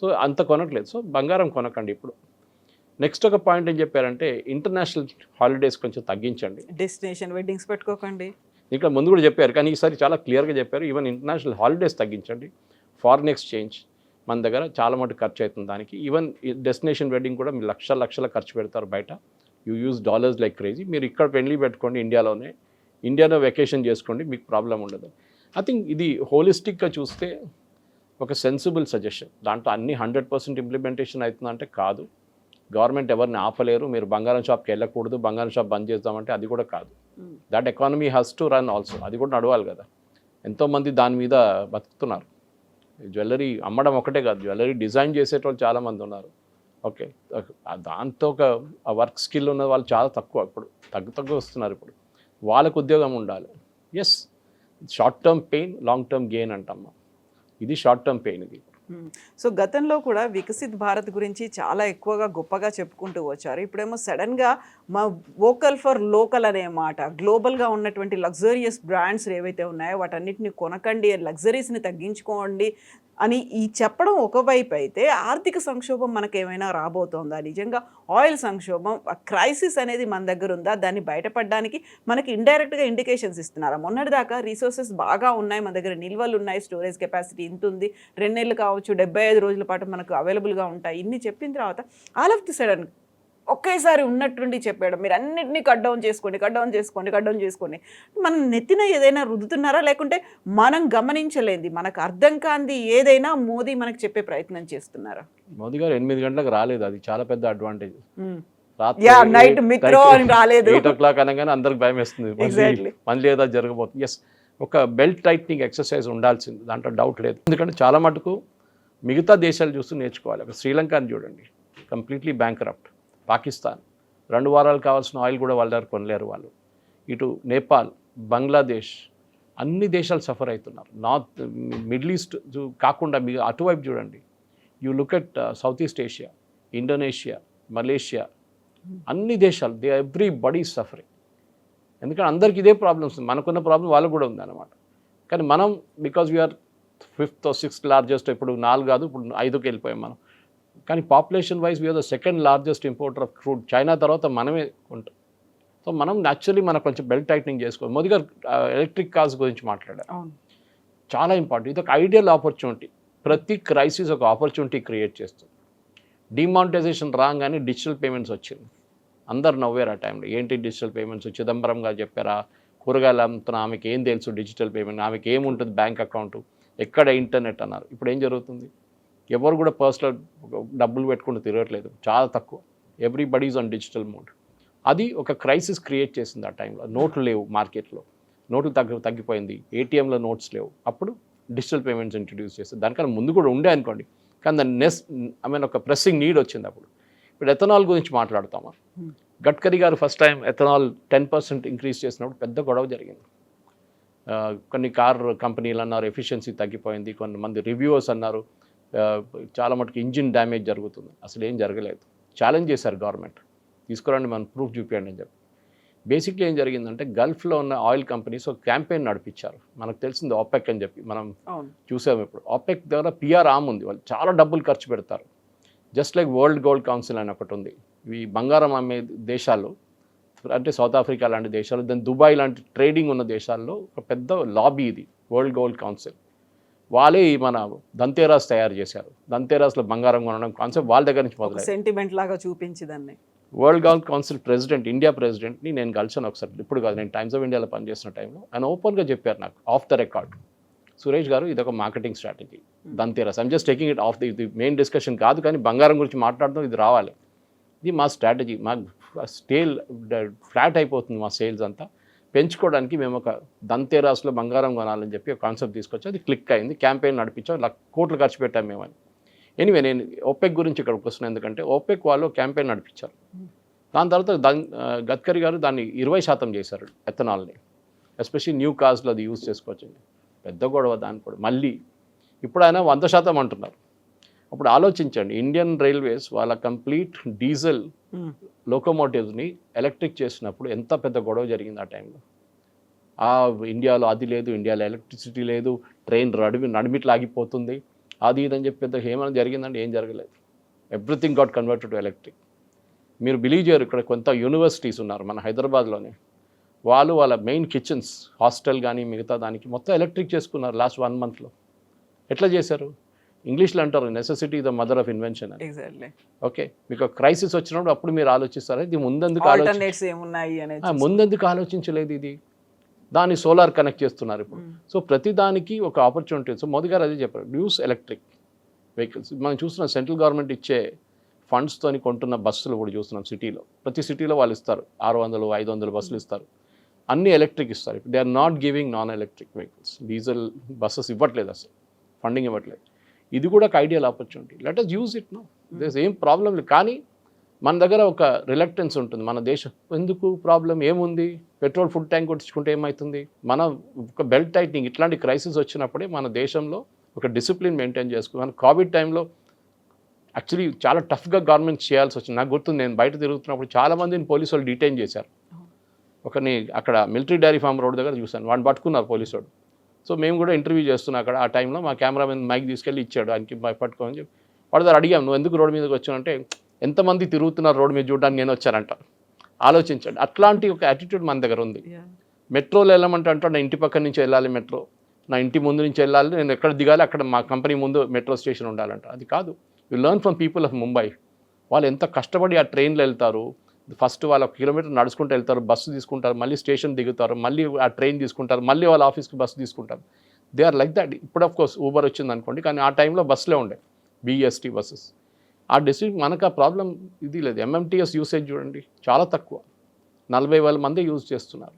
So అంత కొనట్లేదు. సో బంగారం కొనకండి ఇప్పుడు. నెక్స్ట్ ఒక పాయింట్ ఏం చెప్పారంటే, ఇంటర్నేషనల్ హాలిడేస్ కొంచెం తగ్గించండి. డెస్టినేషన్ వెడ్డింగ్స్ పెట్టుకోకండి. ఇక్కడ ముందు కూడా చెప్పారు, కానీ ఈసారి చాలా క్లియర్గా చెప్పారు. ఈవెన్ ఇంటర్నేషనల్ హాలిడేస్ తగ్గించండి. ఫారిన్ ఎక్స్చేంజ్ మన దగ్గర చాలా మటుకు ఖర్చు అవుతుంది దానికి. ఈవెన్ డెస్టినేషన్ వెడ్డింగ్ కూడా మీరు లక్షల ఖర్చు పెడతారు బయట. You use dollars like crazy. మీరు ఇక్కడ పెళ్లి పెట్టుకోండి, ఇండియాలో వెకేషన్ చేసుకోండి, మీకు ప్రాబ్లం ఉండదు. ఐ థింక్ ఇది హోలిస్టిక్గా చూస్తే ఒక సెన్సిబుల్ సజెషన్. దాంట్లో అన్ని 100% ఇంప్లిమెంటేషన్ అవుతుందంటే కాదు. గవర్నమెంట్ ఎవరిని ఆపలేరు. మీరు బంగారం షాప్కి వెళ్ళకూడదు, బంగారం షాప్ బంద్ చేద్దామంటే అది కూడా కాదు. That economy has to run also. అది కూడా నడవాలి కదా. ఎంతోమంది దాని మీద బతుకుతున్నారు. జ్యువెలరీ అమ్మడం ఒకటే కాదు, జ్యువెలరీ డిజైన్ చేసేటోళ్ళు చాలామంది ఉన్నారు. ఓకే, దాంతో ఒక వర్క్ స్కిల్ ఉన్న వాళ్ళు చాలా తక్కువ. ఇప్పుడు తగ్గు వస్తున్నారు. ఇప్పుడు వాళ్ళకు ఉద్యోగం ఉండాలి. Yes, short term pain, long term gain అంటమ్మా. ఇది షార్ట్ టర్మ్ పెయిన్ ఇది. సో గతంలో కూడా వికసిత్ భారత్ గురించి చాలా ఎక్కువగా గొప్పగా చెప్పుకుంటూ వచ్చారు. ఇప్పుడేమో సడన్గా మా వోకల్ ఫర్ లోకల్ అనే మాట, గ్లోబల్గా ఉన్నటువంటి లగ్జరియస్ బ్రాండ్స్ ఏవైతే ఉన్నాయో వాటన్నిటిని కొనకండి, లగ్జరీస్ని తగ్గించుకోండి అని ఈ చెప్పడం ఒకవైపు అయితే, ఆర్థిక సంక్షోభం మనకేమైనా రాబోతోందా? నిజంగా ఆయిల్ సంక్షోభం, క్రైసిస్ అనేది మన దగ్గర ఉందా? దాన్ని బయటపడడానికి మనకి ఇండైరెక్ట్గా ఇండికేషన్స్ ఇస్తున్నారా? మొన్నటిదాకా రిసోర్సెస్ బాగా ఉన్నాయి, మన దగ్గర నిల్వలు ఉన్నాయి, స్టోరేజ్ కెపాసిటీ ఇంత ఉంది, 2 నెలలు కావచ్చు, 75 రోజుల పాటు మనకు అవైలబుల్గా ఉంటాయి, ఇన్ని చెప్పిన తర్వాత ఆల్ ఆఫ్ ది సడన్ ఒకేసారి ఉన్నట్టుండి చెప్పాడు, మీరు అన్నింటినీ కట్ డౌన్ చేసుకోండి. మనం నెత్తిన ఏదైనా రుద్దుతున్నారా, లేకుంటే మనం గమనించలేంది, మనకు అర్థం కాంది ఏదైనా మోదీ మనకు చెప్పే ప్రయత్నం చేస్తున్నారా? మోదీ గారు 8 గంటలకు రాలేదు, అది చాలా పెద్ద అడ్వాంటేజ్. నైట్ మిక్రో అని రాలేదు, 8 o'clock అనగానే అందరికి భయం వేస్తుంది, మళ్ళీ ఏదో జరగబోతుంది. ఎస్, ఒక బెల్ట్ టైట్నింగ్ ఎక్సర్సైజ్ ఉండాల్సింది, దాంట్లో డౌట్ లేదు. ఎందుకంటే చాలా మటుకు మిగతా దేశాలు చూస్తూ నేర్చుకోవాలి. ఒక శ్రీలంకని చూడండి, కంప్లీట్లీ బ్యాంక్రప్ట్. పాకిస్తాన్ 2 వారాలు కావాల్సిన ఆయిల్ కూడా వాళ్ళ దగ్గర కొనలేరు వాళ్ళు. ఇటు నేపాల్, బంగ్లాదేశ్, అన్ని దేశాలు సఫర్ అవుతున్నారు. నార్త్ మిడిల్ ఈస్ట్ కాకుండా మీరు అటువైపు చూడండి. You look at south east Asia, Indonesia, Malaysia, అన్ని దేశాలు, ఎవ్రీబడీ ఈజ్ సఫరింగ్. ఎందుకంటే అందరికీ ఇదే ప్రాబ్లమ్స్. మనకున్న ప్రాబ్లం వాళ్ళకు కూడా ఉందన్నమాట. కానీ మనం because we are 5th or 6th largest, ఇప్పుడు 4 కాదు, ఇప్పుడు 5కి వెళ్ళిపోయాం మనం. కానీ population wise we are the 2nd largest importer of crude. China తర్వాత మనమే ఉంటాం. సో మనం న్యాచురల్లీ మనకు కొంచెం బెల్ట్ టైట్నింగ్ చేసుకోవాలి. మోదీ గారు ఎలక్ట్రిక్ కార్స్ గురించి మాట్లాడారు, చాలా ఇంపార్టెంట్. ఇది ఒక ఐడియల్ ఆపర్చునిటీ. ప్రతి క్రైసిస్ ఒక ఆపర్చునిటీ క్రియేట్ చేస్తుంది. డిమానిటైజేషన్ రాగానే డిజిటల్ పేమెంట్స్ వచ్చింది, అందరు నవ్వారు ఆ టైంలో. ఏంటి డిజిటల్ పేమెంట్స్? చిదంబరం గారు చెప్పారా, కూరగాయలు అమ్ముతున్న ఆమెకి ఏం తెలుసు డిజిటల్ పేమెంట్, ఆమెకి ఏముంటుంది బ్యాంక్ అకౌంట్, ఎక్కడ ఇంటర్నెట్ అన్నారు. ఇప్పుడు ఏం జరుగుతుంది? ఎవరు కూడా పర్సనల్ డబ్బులు పెట్టుకుంటూ తిరగట్లేదు, చాలా తక్కువ. Everybody's on digital mode. అది ఒక క్రైసిస్ క్రియేట్ చేసింది ఆ టైంలో. నోట్లు లేవు మార్కెట్లో, నోట్లు తగ్గిపోయింది, ఏటీఎంలో నోట్స్ లేవు. అప్పుడు డిజిటల్ పేమెంట్స్ ఇంట్రడ్యూస్ చేస్తారు. దానికన్నా ముందు కూడా ఉండే అనుకోండి, కానీ దాన్ని ఒక ప్రెస్సింగ్ నీడ్ వచ్చింది అప్పుడు. ఇప్పుడు ఎథనాల్ గురించి మాట్లాడతామా? గడ్కరీ గారు ఫస్ట్ టైం ఎథనాల్ 10% ఇంక్రీజ్ చేసినప్పుడు పెద్ద గొడవ జరిగింది. కొన్ని కార్ కంపెనీలు అన్నారు ఎఫిషియన్సీ తగ్గిపోయింది, కొంతమంది రివ్యూవర్స్ అన్నారు చాలా మటుకు ఇంజిన్ డ్యామేజ్ జరుగుతుంది. అసలు ఏం జరగలేదు. ఛాలెంజ్ చేశారు గవర్నమెంట్, తీసుకురండి మనం ప్రూఫ్ చూపించండి అని చెప్పి. బేసిక్లీ ఏం జరిగిందంటే, గల్ఫ్లో ఉన్న ఆయిల్ కంపెనీస్ ఒక క్యాంపెయిన్ నడిపించారు. మనకు తెలిసింది OPEC అని చెప్పి, మనం చూసాము. ఇప్పుడు OPEC దగ్గర PR ఆర్మ్ ఉంది, వాళ్ళు చాలా డబ్బులు ఖర్చు పెడతారు. Just like world gold council అని ఒకటి ఉంది. ఈ బంగారం అమ్మే దేశాలు అంటే సౌత్ ఆఫ్రికా లాంటి దేశాలు, దాని దుబాయ్ లాంటి ట్రేడింగ్ ఉన్న దేశాల్లో ఒక పెద్ద లాబీ ఇది వరల్డ్ గోల్డ్ కౌన్సిల్. వాళ్ళే మన ధన్తేరాస్ తయారు చేశారు. ధన్తేరాస్లో బంగారం కొనడం కాన్సెప్ట్ వాళ్ళ దగ్గర నుంచి మొదలైంది. సెంటిమెంట్ లాగా చూపించిందాన్ని. World gold council president, India ప్రెసిడెంట్ని నేను కలిసాను ఒకసారి, ఇప్పుడు కాదు, నేను టైమ్స్ ఆఫ్ ఇండియాలో పనిచేసిన టైంలో. ఆయన ఓపెన్గా చెప్పారు నాకు, of the record, Suresh garu ఇది ఒక marketing strategy Dhanteras. I'm just taking it off the main discussion కాదు, కానీ బంగారం గురించి మాట్లాడడం ఇది రావాలి. ఇది మా స్ట్రాటజీ. మా స్టేల్ ఫ్లాట్ అయిపోతుంది మా సేల్స్ అంతా. పెంచుకోవడానికి మేము ఒక దంతేరాస్లో బంగారం కొనాలని చెప్పి ఒక కాన్సెప్ట్ తీసుకొచ్చి అది క్లిక్ అయింది. క్యాంపెయిన్ నడిపించాం, కోట్లు ఖర్చు పెట్టాం మేమని. ఎనీవే నేను ఓపెక్ గురించి ఇక్కడికి వస్తున్నాను, ఎందుకంటే ఓపెక్ వాళ్ళు క్యాంపెయిన్ నడిపించారు. దాని తర్వాత గడ్కరీ గారు దాన్ని 20% చేశారు ఎథనాల్ని, ఎస్పెషల్లీ న్యూ కార్స్లో అది యూజ్ చేసుకోవచ్చు. పెద్ద గొడవ దాని కూడా. మళ్ళీ ఇప్పుడు ఆయన 100% అంటున్నారు. అప్పుడు ఆలోచించండి, ఇండియన్ రైల్వేస్ వాళ్ళ కంప్లీట్ డీజిల్ లోకోమోటివ్స్ని ఎలక్ట్రిక్ చేసినప్పుడు ఎంత పెద్ద గొడవ జరిగింది ఆ టైంలో. ఇండియాలో అది లేదు, ఇండియాలో ఎలక్ట్రిసిటీ లేదు, ట్రైన్ నడిమిట్లు ఆగిపోతుంది, అది ఇదని చెప్పి పెద్ద ఏమైనా జరిగిందంటే ఏం జరగలేదు. Everything got converted to electric. మీరు బిలీవ్ చేయరు, ఇక్కడ కొంత యూనివర్సిటీస్ ఉన్నారు మన హైదరాబాద్లోనే, వాళ్ళ మెయిన్ కిచెన్స్ హాస్టల్ కానీ మిగతా దానికి మొత్తం ఎలక్ట్రిక్ చేసుకున్నారు లాస్ట్ 1 monthలో. ఎట్లా చేశారు? ఇంగ్లీష్లో అంటారు necessity the mother of invention అని. ఎగ్జాక్ట్లీ. ఓకే, మీకు క్రైసిస్ వచ్చినప్పుడు అప్పుడు మీరు ఆలోచిస్తారా ఇది ముందెందుకు ఆలోచించలేదు ఇది. దాన్ని సోలార్ కనెక్ట్ చేస్తున్నారు ఇప్పుడు. సో ప్రతి దానికి ఒక ఆపర్చునిటీ. సో మోదీ గారు అదే చెప్పారు, యూస్ ఎలక్ట్రిక్ వెహికల్స్. మనం చూస్తున్నాం సెంట్రల్ గవర్నమెంట్ ఇచ్చే ఫండ్స్తోని కొంటున్న బస్సులు కూడా చూస్తున్నాం సిటీలో. ప్రతి సిటీలో వాళ్ళు ఇస్తారు 600-500 బస్సులు ఇస్తారు, అన్నీ ఎలక్ట్రిక్ ఇస్తారు. ఇప్పుడు they are not giving non electric vehicles. Diesel buses ఇవ్వట్లేదు, అసలు ఫండింగ్ ఇవ్వట్లేదు. ఇది కూడా ఒక ideal opportunity. Let us use it. No there ఏం ప్రాబ్లం లేదు, కానీ మన దగ్గర ఒక రిలక్టెన్స్ ఉంటుంది. మన దేశం ఎందుకు ప్రాబ్లం ఏముంది, పెట్రోల్ ఫుల్ ట్యాంక్ కొట్టించుకుంటే ఏమవుతుంది. మన ఒక బెల్ట్ టైట్నింగ్ ఇట్లాంటి క్రైసిస్ వచ్చినప్పుడే మన దేశంలో ఒక డిసిప్లిన్ మెయింటైన్ చేసుకున్నాను. కోవిడ్ టైంలో యాక్చువల్లీ చాలా టఫ్గా గవర్నమెంట్ చేయాల్సి వచ్చింది. నాకు గుర్తుంది, నేను బయట తిరుగుతున్నప్పుడు చాలామందిని పోలీసు వాళ్ళు డిటైన్ చేశారు. ఒకరిని అక్కడ మిలిటరీ డైరీ ఫామ్ రోడ్ దగ్గర చూశాను, వాడిని పట్టుకున్నారు పోలీసు వాడు. సో మేము కూడా ఇంటర్వ్యూ చేస్తున్నాం అక్కడ. ఆ టైంలో మా కెమెరామెన్ మైక్ తీసుకెళ్ళి ఇచ్చాడు ఆయనకి పట్టుకోని చెప్పి. వాడు దగ్గర అడిగాం, నువ్వు ఎందుకు రోడ్డు మీదకి వచ్చానంటే ఎంతమంది తిరుగుతున్నారు రోడ్డు మీద చూడడానికి నేను వచ్చానంట. ఆలోచించండి, అట్లాంటి ఒక యాటిట్యూడ్ మన దగ్గర ఉంది. మెట్రోలో వెళ్ళమంటే అంటాడు, నా ఇంటి పక్క నుంచి వెళ్ళాలి మెట్రో, నా ఇంటి ముందు నుంచి వెళ్ళాలి, నేను ఎక్కడ దిగాలి అక్కడ మా కంపెనీ ముందు మెట్రో స్టేషన్ ఉండాలంట. అది కాదు. You learn from people of Mumbai. వాళ్ళు ఎంత కష్టపడి ఆ ట్రైన్లో వెళ్తారు. ఫస్ట్ వాళ్ళు 1 కిలోమీటర్ నడుచుకుంటూ వెళ్తారు, బస్సు తీసుకుంటారు, మళ్ళీ స్టేషన్ దిగుతారు, మళ్ళీ ఆ ట్రైన్ తీసుకుంటారు, మళ్ళీ వాళ్ళ ఆఫీస్కి బస్సు తీసుకుంటారు. They are like that. ఇప్పుడు ఆఫ్ కోర్స్ ఊబర్ వచ్చింది అనుకోండి, కానీ ఆ టైంలో బస్సులే ఉండే, BEST బస్సెస్. ఆ డిస్ట్రిక్ట్ మనకు ఆ ప్రాబ్లం ఇది లేదు. MMTS యూసేజ్ చూడండి చాలా తక్కువ, 40,000 మంది యూజ్ చేస్తున్నారు.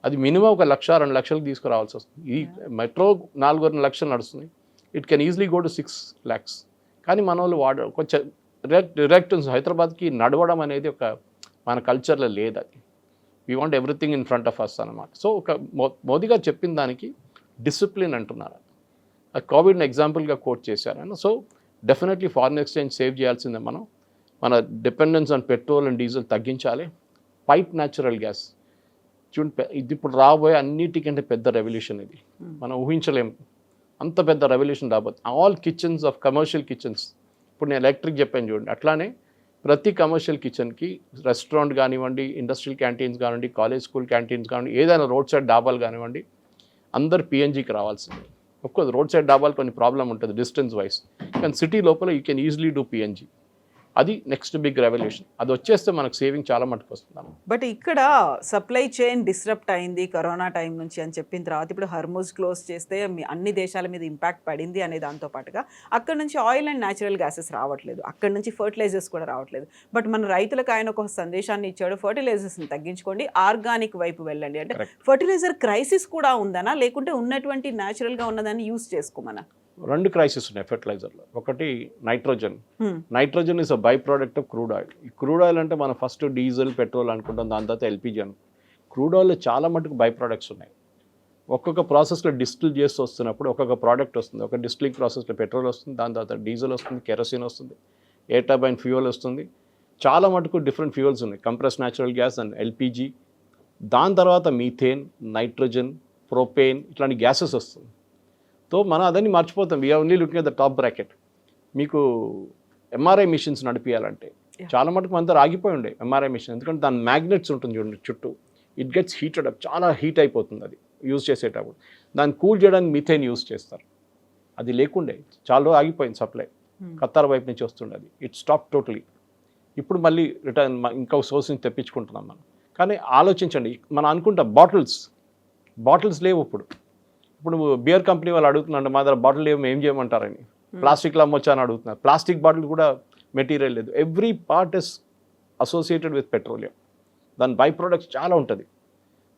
అది మినిమం 1 లక్ష 2 లక్షలకు తీసుకురావాల్సి వస్తుంది. ఈ మెట్రో 4 లక్షలు నడుస్తుంది, it can easily go to 6 lakhs. కానీ మన వాళ్ళు కొంచెం డైరెక్ట్ హైదరాబాద్కి నడవడం అనేది ఒక మన కల్చర్లో లేదు. అది we want everything in front of us అనమాట. సో ఒక మోదీ గారు చెప్పిన దానికి డిసిప్లిన్ అంటున్నారు. కోవిడ్ని ఎగ్జాంపుల్గా కోట్ చేశారు. So definitely foreign exchange save చేయాల్సిందే. మన dependence on petrol and diesel తగ్గించాలి. పైప్ న్యాచురల్ గ్యాస్ చూడండి, ఇది ఇప్పుడు రాబోయే అన్నిటికంటే పెద్ద రెవల్యూషన్. ఇది మనం ఊహించలేము, అంత పెద్ద రెవల్యూషన్ రాబోతుంది. All kitchens of commercial kitchens, ఇప్పుడు నేను ఎలక్ట్రిక్ చెప్పాను చూడండి, అట్లానే ప్రతి కమర్షియల్ కిచెన్కి రెస్టారెంట్ కానివ్వండి, ఇండస్ట్రియల్ క్యాంటీన్స్ కానివ్వండి, కాలేజ్ స్కూల్ క్యాంటీన్స్ కానివ్వండి, ఏదైనా రోడ్ సైడ్ డాబాలు కానివ్వండి, అందరు PNGకి రావాల్సిందే. ఒక్కోది రోడ్ సైడ్ డాబాలు కొన్ని ప్రాబ్లం ఉంటుంది డిస్టెన్స్ వైజ్, కానీ సిటీ లోపల you can easily do PNG. అది నెక్స్ట్ బిగ్ రెవల్యూషన్. అది వచ్చేస్తే మనకు సేవింగ్ చాలా మటుకు వస్తుంది. బట్ ఇక్కడ సప్లై చైన్ డిస్రప్ట్ అయింది కరోనా టైం నుంచి అని చెప్పిన తర్వాత ఇప్పుడు హర్ముజ్ క్లోజ్ చేస్తే అన్ని దేశాల మీద ఇంపాక్ట్ పడింది అనే దాంతో పాటుగా అక్కడ నుంచి ఆయిల్ అండ్ న్యాచురల్ గ్యాసెస్ రావట్లేదు, అక్కడ నుంచి ఫర్టిలైజర్స్ కూడా రావట్లేదు. బట్ మన రైతులకు ఆయన ఒక సందేశాన్ని ఇచ్చాడు, ఫర్టిలైజర్స్ని తగ్గించుకోండి, ఆర్గానిక్ వైపు వెళ్ళండి. అంటే ఫర్టిలైజర్ క్రైసిస్ కూడా ఉందనా, లేకుంటే ఉన్నటువంటి న్యాచురల్గా ఉన్నదాన్ని యూస్ చేసుకోమనా? 2 క్రైసిస్ ఉన్నాయి ఫెర్టిలైజర్లో. ఒకటి nitrogen. Nitrogen is a by product of crude oil. ఈ క్రూడ్ ఆయిల్ అంటే మనం ఫస్ట్ డీజిల్ పెట్రోల్ అనుకుంటాం, దాని తర్వాత LPG అనుకుంటాం. క్రూడ్ ఆయిల్లో చాలా మటుకు బై ప్రోడక్ట్స్ ఉన్నాయి. ఒక్కొక్క ప్రాసెస్లో డిస్టిల్ చేస్తూ వస్తున్నప్పుడు ఒక్కొక్క ప్రోడక్ట్ వస్తుంది. ఒక డిస్టిలింగ్ ప్రాసెస్లో పెట్రోల్ వస్తుంది, దాని తర్వాత డీజిల్ వస్తుంది, కెరసిన్ వస్తుంది, ఎయిర్ టర్బైన్ ఫ్యూయల్ వస్తుంది. చాలా మటుకు డిఫరెంట్ ఫ్యూయల్స్ ఉన్నాయి, compress natural gas and LPG. దాని తర్వాత మీథేన్, నైట్రోజన్, ప్రొపేన్, ఇట్లాంటి గ్యాసెస్ వస్తుంది. సో మనం అదని మర్చిపోతాం. We are only looking at the top bracket. మీకు MRI మిషన్స్ నడిపించాలంటే చాలా మటుకు మన దగ్గర ఆగిపోయి ఉండే MRI మిషన్, ఎందుకంటే దాని మ్యాగ్నెట్స్ ఉంటుంది చూడండి చుట్టూ, ఇట్ గెట్స్ హీటెడ్ అప్, చాలా హీట్ అయిపోతుంది అది యూజ్ చేసేటప్పుడు. దాన్ని కూల్ చేయడానికి మీథేన్ యూజ్ చేస్తారు. అది లేకుండే చాలా రోజు ఆగిపోయింది సప్లై, ఖతార్ వైపు నుంచి వస్తుండే అది, ఇట్ స్టాప్ టోటలీ. ఇప్పుడు మళ్ళీ రిటర్న్ ఇంకొక సోర్స్ నుంచి తెప్పించుకుంటున్నాం మనం. కానీ ఆలోచించండి, మనం అనుకుంటాం బాటిల్స్ లేవు ఇప్పుడు. ఇప్పుడు బియర్ కంపెనీ వాళ్ళు అడుగుతున్నారు మా దగ్గర బాటిల్ ఏం చేయమంటారని, ప్లాస్టిక్లో అమ్మొచ్చా అని అడుగుతున్నారు. ప్లాస్టిక్ బాటిల్ కూడా మెటీరియల్ లేదు. Every part is associated with petroleum. దాని బై ప్రొడక్ట్స్ చాలా ఉంటుంది.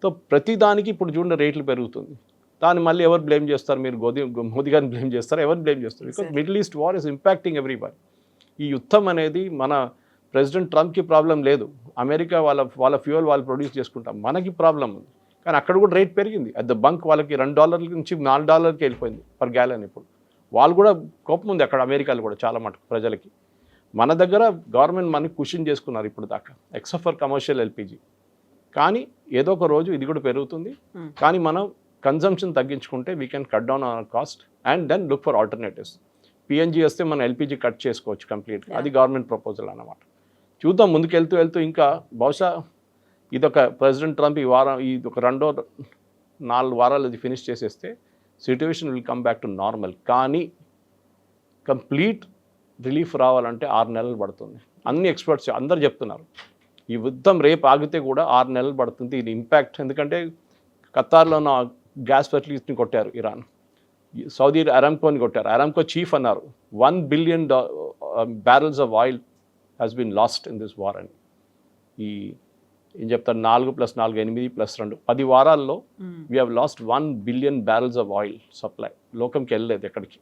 సో ప్రతి దానికి ఇప్పుడు చూడండి రేట్లు పెరుగుతుంది. దాన్ని మళ్ళీ ఎవరు బ్లేమ్ చేస్తారు? మీరు మోదీ గారిని బ్లేమ్ చేస్తారు, ఎవరు బ్లేమ్ చేస్తారు? Because middle east war is impacting everybody. ఈ యుద్ధం అనేది మన ప్రెసిడెంట్ ట్రంప్కి ప్రాబ్లం లేదు. అమెరికా వాళ్ళ ఫ్యూయల్ వాళ్ళు ప్రొడ్యూస్ చేసుకుంటాం, మనకి ప్రాబ్లం ఉంది. కానీ అక్కడ కూడా రేట్ పెరిగింది. అట్ ద బంక్ వాళ్ళకి $2 నుంచి $4కి వెళ్ళిపోయింది పర్ గ్యాలన్. ఇప్పుడు వాళ్ళు కూడా కోపం ఉంది అక్కడ అమెరికాలో కూడా చాలా మటుకు ప్రజలకి. మన దగ్గర గవర్నమెంట్ మనకి కుషన్ చేసుకున్నారు ఇప్పుడు దాకా, ఎక్సెప్ట్ ఫర్ కమర్షియల్ ఎల్పిజి. కానీ ఏదో ఒక రోజు ఇది కూడా పెరుగుతుంది. కానీ మనం కన్జంప్షన్ తగ్గించుకుంటే we can cut down our cost and then look for alternatives. PNG వస్తే మనం ఎల్పిజి కట్ చేసుకోవచ్చు కంప్లీట్గా. అది గవర్నమెంట్ ప్రపోజల్ అన్నమాట. చూద్దాం ముందుకు వెళ్తూ ఇంకా బహుశా ఇదొక ప్రెసిడెంట్ ట్రంప్ ఇది ఒక 2-4 వారాలు ఇది ఫినిష్ చేసేస్తే situation will come back to normal. కానీ కంప్లీట్ రిలీఫ్ రావాలంటే 6 నెలలు పడుతుంది. అన్ని ఎక్స్పర్ట్స్ అందరు చెప్తున్నారు ఈ యుద్ధం రేపు ఆగితే కూడా 6 నెలలు పడుతుంది. ఇది ఇంపాక్ట్ ఎందుకంటే ఖతార్లో ఉన్న గ్యాస్ ఫెసిలిటీస్ని కొట్టారు ఇరాన్, సౌదీ అరామ్కోని కొట్టారు. అరామ్కో చీఫ్ అన్నారు 1 billion barrels of oil has been lost in this war అని. ఈ ఏం చెప్తారు 4 + 4 8 + 2 10 వారాల్లో we have lost 1 billion barrels of oil supply. లోకంకి వెళ్ళలేదు ఎక్కడికి.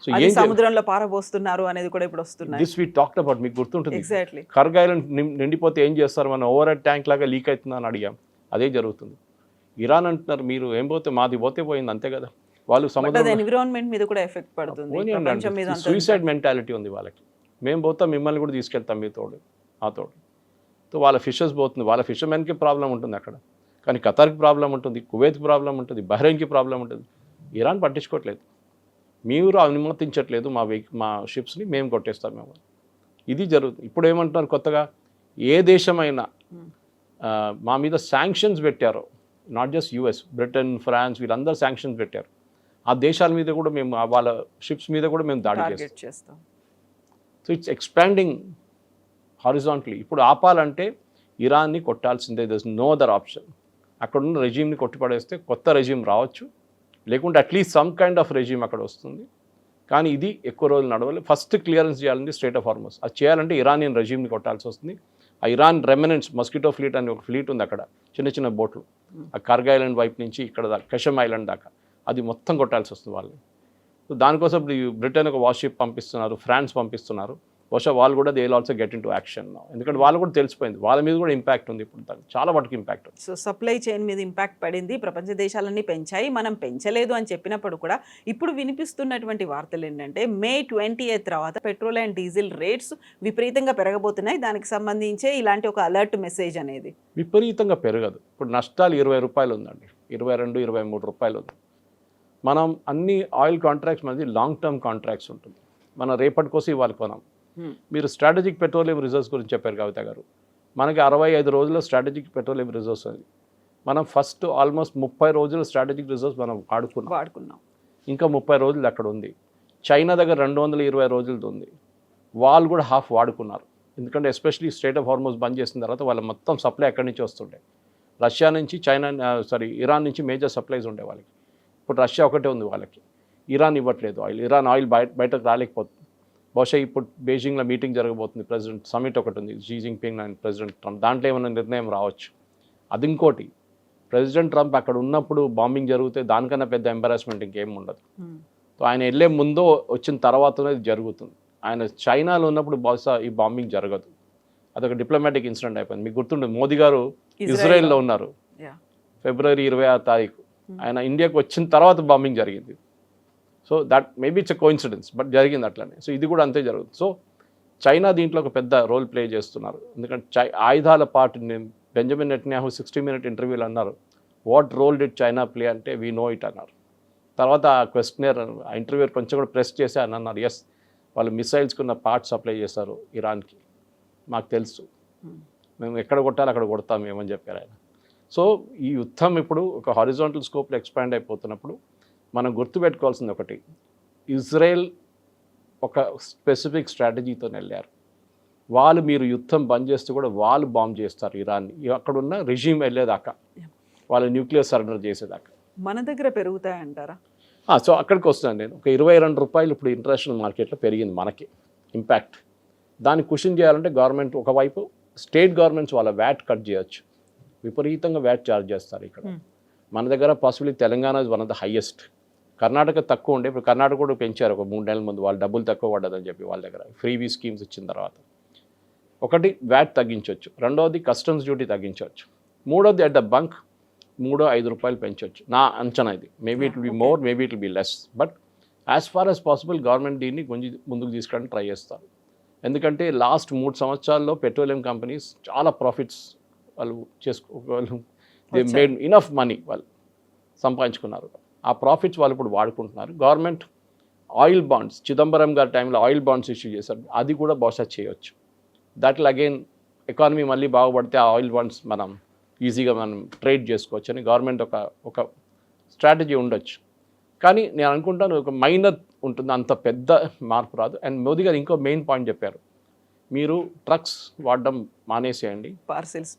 సో అది సముద్రంలో పారబోస్తున్నారు అనేది కూడా ఇప్పుడు వస్తుంది. దిస్ వీ టాక్డ్ అబౌట్, మీకు గుర్తుంటుంది ఎగ్జాక్ట్లీ. కర్గ్ ఐలాండ్ నిండిపోతే ఏం చేస్తారు? మనం ఓవర్ హెడ్ ట్యాంక్ లాగా లీక్ అవుతుందా అని అడిగాం. అదే జరుగుతుంది. ఇరాన్ అంటున్నారు మీరు ఏం పోతే మాది పోయింది అంతే కదా. వాళ్ళు సముద్రం ఎన్విరాన్మెంట్ మీద కూడా ఎఫెక్ట్ పడుతుంది. సూసైడ్ మెంటాలిటీ ఉంది వాళ్ళకి. మేము పోతాం మిమ్మల్ని కూడా తీసుకెళ్తాం మీ తోడు ఆ తోడు. సో వాళ్ళ ఫిషెస్ పోతుంది, వాళ్ళ ఫిషర్మెన్కి ప్రాబ్లం ఉంటుంది అక్కడ. కానీ ఖతార్కి ప్రాబ్లం ఉంటుంది, కువైత్కి ప్రాబ్లం ఉంటుంది, బహ్రెయిన్కి ప్రాబ్లం ఉంటుంది. ఇరాన్ పట్టించుకోవట్లేదు. మీరు అనుమతించట్లేదు మా షిప్స్ని, మేము కొట్టేస్తాం మేము. ఇది జరుగుతుంది. ఇప్పుడు ఏమంటున్నారు కొత్తగా, ఏ దేశమైనా మా మీద శాంక్షన్స్ పెట్టారో, not just US, Britain, France వీళ్ళందరూ శాంక్షన్స్ పెట్టారు. ఆ దేశాల మీద కూడా మేము వాళ్ళ షిప్స్ మీద కూడా మేము దాడి చేస్తాం. So it's expanding horizontally. ఇప్పుడు ఆపాలంటే ఇరాన్ని కొట్టాల్సిందే, there is no other option. అక్కడున్న రెజీమ్ని కొట్టిపడేస్తే కొత్త రెజీమ్ రావచ్చు, లేకుంటే at least some kind of regime అక్కడ వస్తుంది. కానీ ఇది ఎక్కువ రోజులు నడవాలి. ఫస్ట్ క్లియరెన్స్ చేయాలంటే స్ట్రైట్ ఆఫ్ హార్మస్. అది చేయాలంటే ఇరానియన్ రెజీమ్ని కొట్టాల్సి వస్తుంది. ఆ ఇరాన్ రెమినెంట్స్ మస్కిటో ఫ్లీట్ అని ఒక ఫ్లీట్ ఉంది అక్కడ, చిన్న బోట్లు, ఆ కర్గ్ ఐలాండ్ వైపు నుంచి ఇక్కడ దాకా కషమ్ ఐలాండ్ దాకా, అది మొత్తం కొట్టాల్సి వస్తుంది వాళ్ళు. సో దానికోసం ఇప్పుడు బ్రిటన్ ఒక వార్షిప్ పంపిస్తున్నారు, ఫ్రాన్స్ పంపిస్తున్నారు. బహుశా వాళ్ళు కూడా they will also get in to action. ఎందుకంటే వాళ్ళు కూడా తెలిసిపోయింది, వాళ్ళ మీద కూడా ఇంపాక్ట్ ఉంది ఇప్పుడు, చాలా మటుకు ఇంపాక్ట్ ఉంది. సో సప్లై చైన్ మీద ఇంపాక్ట్ పడింది. ప్రపంచ దేశాలన్నీ పెంచాయి, మనం పెంచలేదు అని చెప్పినప్పుడు కూడా ఇప్పుడు వినిపిస్తున్నటువంటి వార్తలు ఏంటంటే May 20th తర్వాత పెట్రోల్ అండ్ డీజిల్ రేట్స్ విపరీతంగా పెరగబోతున్నాయి. దానికి సంబంధించే ఇలాంటి ఒక అలర్ట్ మెసేజ్ అనేది. విపరీతంగా పెరగదు. ఇప్పుడు నష్టాలు ₹20 ఉందండి, ₹22-23 ఉంది. మనం అన్ని ఆయిల్ కాంట్రాక్ట్స్ మనది లాంగ్ టర్మ్ కాంట్రాక్ట్స్ ఉంటుంది. మనం రేపటి కోసం ఇవాళ కొనం. మీరు స్ట్రాటజిక్ పెట్రోలియం రిజర్వ్స్ గురించి చెప్పారు కవిత గారు. మనకి 65 రోజుల్లో స్ట్రాటజిక్ పెట్రోలియం రిజర్వ్స్ ఉంది. మనం ఫస్ట్ ఆల్మోస్ట్ 30 రోజుల స్ట్రాటజిక్ రిజర్వ్స్ మనం వాడుకున్నాం. ఇంకా 30 రోజులు అక్కడ ఉంది. చైనా దగ్గర 220 రోజులది ఉంది. వాళ్ళు కూడా హాఫ్ వాడుకున్నారు. ఎందుకంటే ఎస్పెషలీ స్ట్రైట్ ఆఫ్ హార్మోస్ బంద్ చేసిన తర్వాత వాళ్ళ మొత్తం సప్లై ఎక్కడి నుంచి వస్తుండే, రష్యా నుంచి, ఇరాన్ నుంచి మేజర్ సప్లైస్ ఉండే వాళ్ళకి. ఇప్పుడు రష్యా ఒకటే ఉంది వాళ్ళకి, ఇరాన్ ఇవ్వట్లేదు ఆయిల్. ఇరాన్ ఆయిల్ బయటకు రాలేకపోతుంది. బహుశా ఇప్పుడు బీజింగ్లో మీటింగ్ జరగబోతుంది, ప్రెసిడెంట్ సమిట్ ఒకటి ఉంది, Xi Jinping and president Trump. దాంట్లో ఏమైనా నిర్ణయం రావచ్చు. అది ఇంకోటి, ప్రెసిడెంట్ ట్రంప్ అక్కడ ఉన్నప్పుడు బాంబింగ్ జరిగితే దానికన్నా పెద్ద ఎంబారాస్మెంట్ ఇంకేం ఉండదు. సో ఆయన వెళ్ళే ముందో వచ్చిన తర్వాతనే ఇది జరుగుతుంది. ఆయన చైనాలో ఉన్నప్పుడు బహుశా ఈ బాంబింగ్ జరగదు. అదొక డిప్లొమాటిక్ ఇన్సిడెంట్ అయిపోయింది. మీకు గుర్తుండదు, మోదీ గారు ఇజ్రాయెల్లో ఉన్నారు February 26. ఆయన ఇండియాకి వచ్చిన తర్వాత బాంబింగ్ జరిగింది. So that maybe it's a coincidence, but జరిగింది అట్లనే. సో ఇది కూడా అంతే జరుగుతుంది. సో చైనా దీంట్లో ఒక పెద్ద రోల్ ప్లే చేస్తున్నారు. ఎందుకంటే ఆయుధాల పార్ట్ బెంజమిన్ నెటన్యాహు 60-minute ఇంటర్వ్యూలు అన్నారు, what role did China play అంటే వీ నో ఇట్ అన్నారు. తర్వాత ఆ క్వశ్చనర్ ఆ ఇంటర్వ్యూ కొంచెం కూడా ప్రెస్ చేసి అని అన్నారు, ఎస్ వాళ్ళు మిసైల్స్కున్న పార్ట్స్ సప్లై చేస్తారు ఇరాన్కి, మాకు తెలుసు, మేము ఎక్కడ కొట్టాలి అక్కడ కొడతాం మేమని చెప్పారు ఆయన. సో ఈ యుద్ధం ఇప్పుడు ఒక హారిజాంటల్ స్కోప్లో ఎక్స్పాండ్ అయిపోతున్నప్పుడు మనం గుర్తుపెట్టుకోవాల్సింది ఒకటి, ఇజ్రాయెల్ ఒక స్పెసిఫిక్ స్ట్రాటజీతో వెళ్ళారు. వాళ్ళు మీరు యుద్ధం బంద్ చేస్తే కూడా వాళ్ళు బాంబ్ చేస్తారు ఇరాన్ని, అక్కడున్న రెజీమ్ వెళ్ళేదాకా, వాళ్ళు న్యూక్లియర్ సరెండర్ చేసేదాకా. మన దగ్గర పెరుగుతాయంటారా? సో అక్కడికి వస్తున్నాను నేను. ఒక 22 రూపాయలు ఇప్పుడు ఇంటర్నేషనల్ మార్కెట్లో పెరిగింది మనకి ఇంపాక్ట్. దాన్ని కుషన్ చేయాలంటే గవర్నమెంట్ ఒకవైపు స్టేట్ గవర్నమెంట్స్ వాళ్ళ వ్యాట్ కట్ చేయొచ్చు. విపరీతంగా వ్యాట్ ఛార్జ్ చేస్తారు ఇక్కడ. మన దగ్గర possibility Telangana is one of the highest. Karnataka తక్కువ ఉండే, ఇప్పుడు కర్ణాటక కూడా పెంచారు ఒక 3 నెలల ముందు. వాళ్ళు డబ్బులు తక్కువ పడ్డదని చెప్పి వాళ్ళ దగ్గర ఫ్రీబీ స్కీమ్స్ ఇచ్చిన తర్వాత. ఒకటి వ్యాట్ తగ్గించవచ్చు, రెండవది కస్టమ్స్ డ్యూటీ తగ్గించవచ్చు, మూడోది అట్ ద బంక్ 3-5 రూపాయలు పెంచవచ్చు నా అంచనా. ఇది maybe it will be more, maybe it will be less, but as far as possible government దీన్ని కొంచెం ముందుకు తీసుకురావడానికి ట్రై చేస్తారు. ఎందుకంటే లాస్ట్ 3 సంవత్సరాల్లో పెట్రోలియం కంపెనీస్ చాలా ప్రాఫిట్స్ వాళ్ళు వాళ్ళు దే మేడ్ ఇనఫ్ మనీ, వాళ్ళు సంపాదించుకున్నారు. ఆ ప్రాఫిట్స్ వాళ్ళు ఇప్పుడు వాడుకుంటున్నారు. గవర్నమెంట్ ఆయిల్ బాండ్స్, చిదంబరం గారి టైంలో ఆయిల్ బాండ్స్ ఇష్యూ చేశారు, అది కూడా బహుశా చేయొచ్చు. దట్ విల్ అగైన్ ఎకానమీ మళ్ళీ బాగుపడితే ఆ ఆయిల్ బాండ్స్ మనం ఈజీగా మనం ట్రేడ్ చేసుకోవచ్చు అని గవర్నమెంట్ ఒక స్ట్రాటజీ ఉండొచ్చు. కానీ నేను అనుకుంటాను ఒక మైనర్ ఉంటుంది, అంత పెద్ద మార్పు రాదు. అండ్ మోదీ గారు ఇంకో మెయిన్ పాయింట్ చెప్పారు, మీరు ట్రక్స్ వాడడం మానేసేయండి, పార్సెల్స్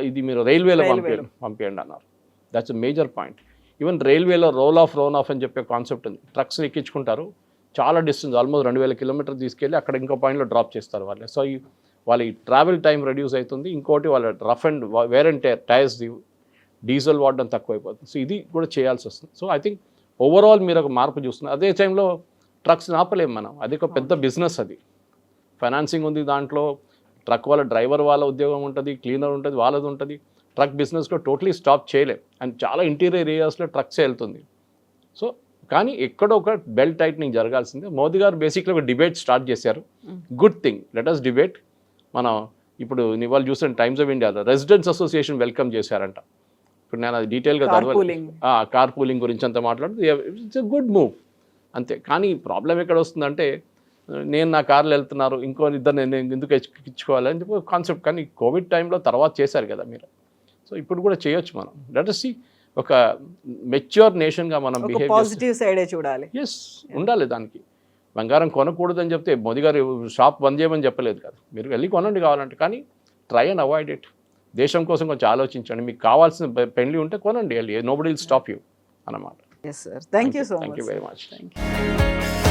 ఇది మీరు రైల్వేలో పంపేయండి అన్నారు. That's a major point. Even రైల్వేలో రోల్ ఆఫ్ అని చెప్పే కాన్సెప్ట్ ఉంది. ట్రక్స్ ఎక్కించుకుంటారు, చాలా డిస్టెన్స్ ఆల్మోస్ట్ 2000 కిలోమీటర్లు తీసుకెళ్ళి అక్కడ ఇంకో పాయింట్లో డ్రాప్ చేస్తారు వాళ్ళు. సో వాళ్ళ ట్రావెల్ టైం రెడ్యూస్ అవుతుంది. ఇంకోటి వాళ్ళ rough and wear and tyres diesel వాడడం తక్కువైపోతుంది. సో ఇది కూడా చేయాల్సి వస్తుంది. సో ఐ థింక్ ఓవరాల్ మీరు ఒక మార్పు చూస్తున్నారు. అదే టైంలో ట్రక్స్ ఆపలేము మనం, అది ఒక పెద్ద బిజినెస్, అది ఫైనాన్సింగ్ ఉంది దాంట్లో, ట్రక్ వాళ్ళ డ్రైవర్ వాళ్ళ ఉద్యోగం ఉంటుంది, క్లీనర్ ఉంటుంది, వాళ్ళది ఉంటుంది. ట్రక్ బిజినెస్లో టోటలీ స్టాప్ చేయలేం. అండ్ చాలా ఇంటీరియర్ ఏరియాస్లో ట్రక్సే వెళ్తుంది. సో కానీ ఎక్కడో ఒక బెల్ట్ టైట్నింగ్ జరగాల్సిందే. మోదీ గారు బేసిక్లీ ఒక డిబేట్ స్టార్ట్ చేశారు. Good thing, let us debate. మనం ఇప్పుడు వాళ్ళు చూసిన టైమ్స్ ఆఫ్ ఇండియాలో రెసిడెంట్స్ అసోసియేషన్ వెల్కమ్ చేశారంట. ఇప్పుడు నేను అది డీటెయిల్గా కార్ పూలింగ్ గురించి అంతా మాట్లాడుతూ ఇట్స్ ఎ గుడ్ మూవ్ అంతే. కానీ ప్రాబ్లం ఎక్కడ వస్తుందంటే, నేను నా కార్లు వెళ్తున్నారు, ఇంకో ఇద్దరు నేను ఎందుకు ఎక్కించుకోవాలని చెప్పి కాన్సెప్ట్. కానీ కోవిడ్ టైంలో తర్వాత చేశారు కదా మీరు, సో ఇప్పుడు కూడా చేయొచ్చు మనం. లెట్ us see ఒక మెచ్యూర్ నేషన్గా మనం బిహేవ్ పాజిటివ్ సైడే చూడాలి. ఎస్ ఉండాలి. దానికి బంగారం కొనకూడదని చెప్తే మోదీ గారు షాప్ బంద్ చేయమని చెప్పలేదు కదా, మీరు వెళ్ళి కొనండి కావాలంటే, కానీ ట్రై అండ్ అవాయిడ్ ఇట్. దేశం కోసం కొంచెం ఆలోచించండి, మీకు కావాల్సిన పెళ్లి ఉంటే కొనండి, వెళ్ళి నోబడీ విల్ స్టాప్ యూ అన్నమాట. Yes sir, thank you so much. Thank you very much.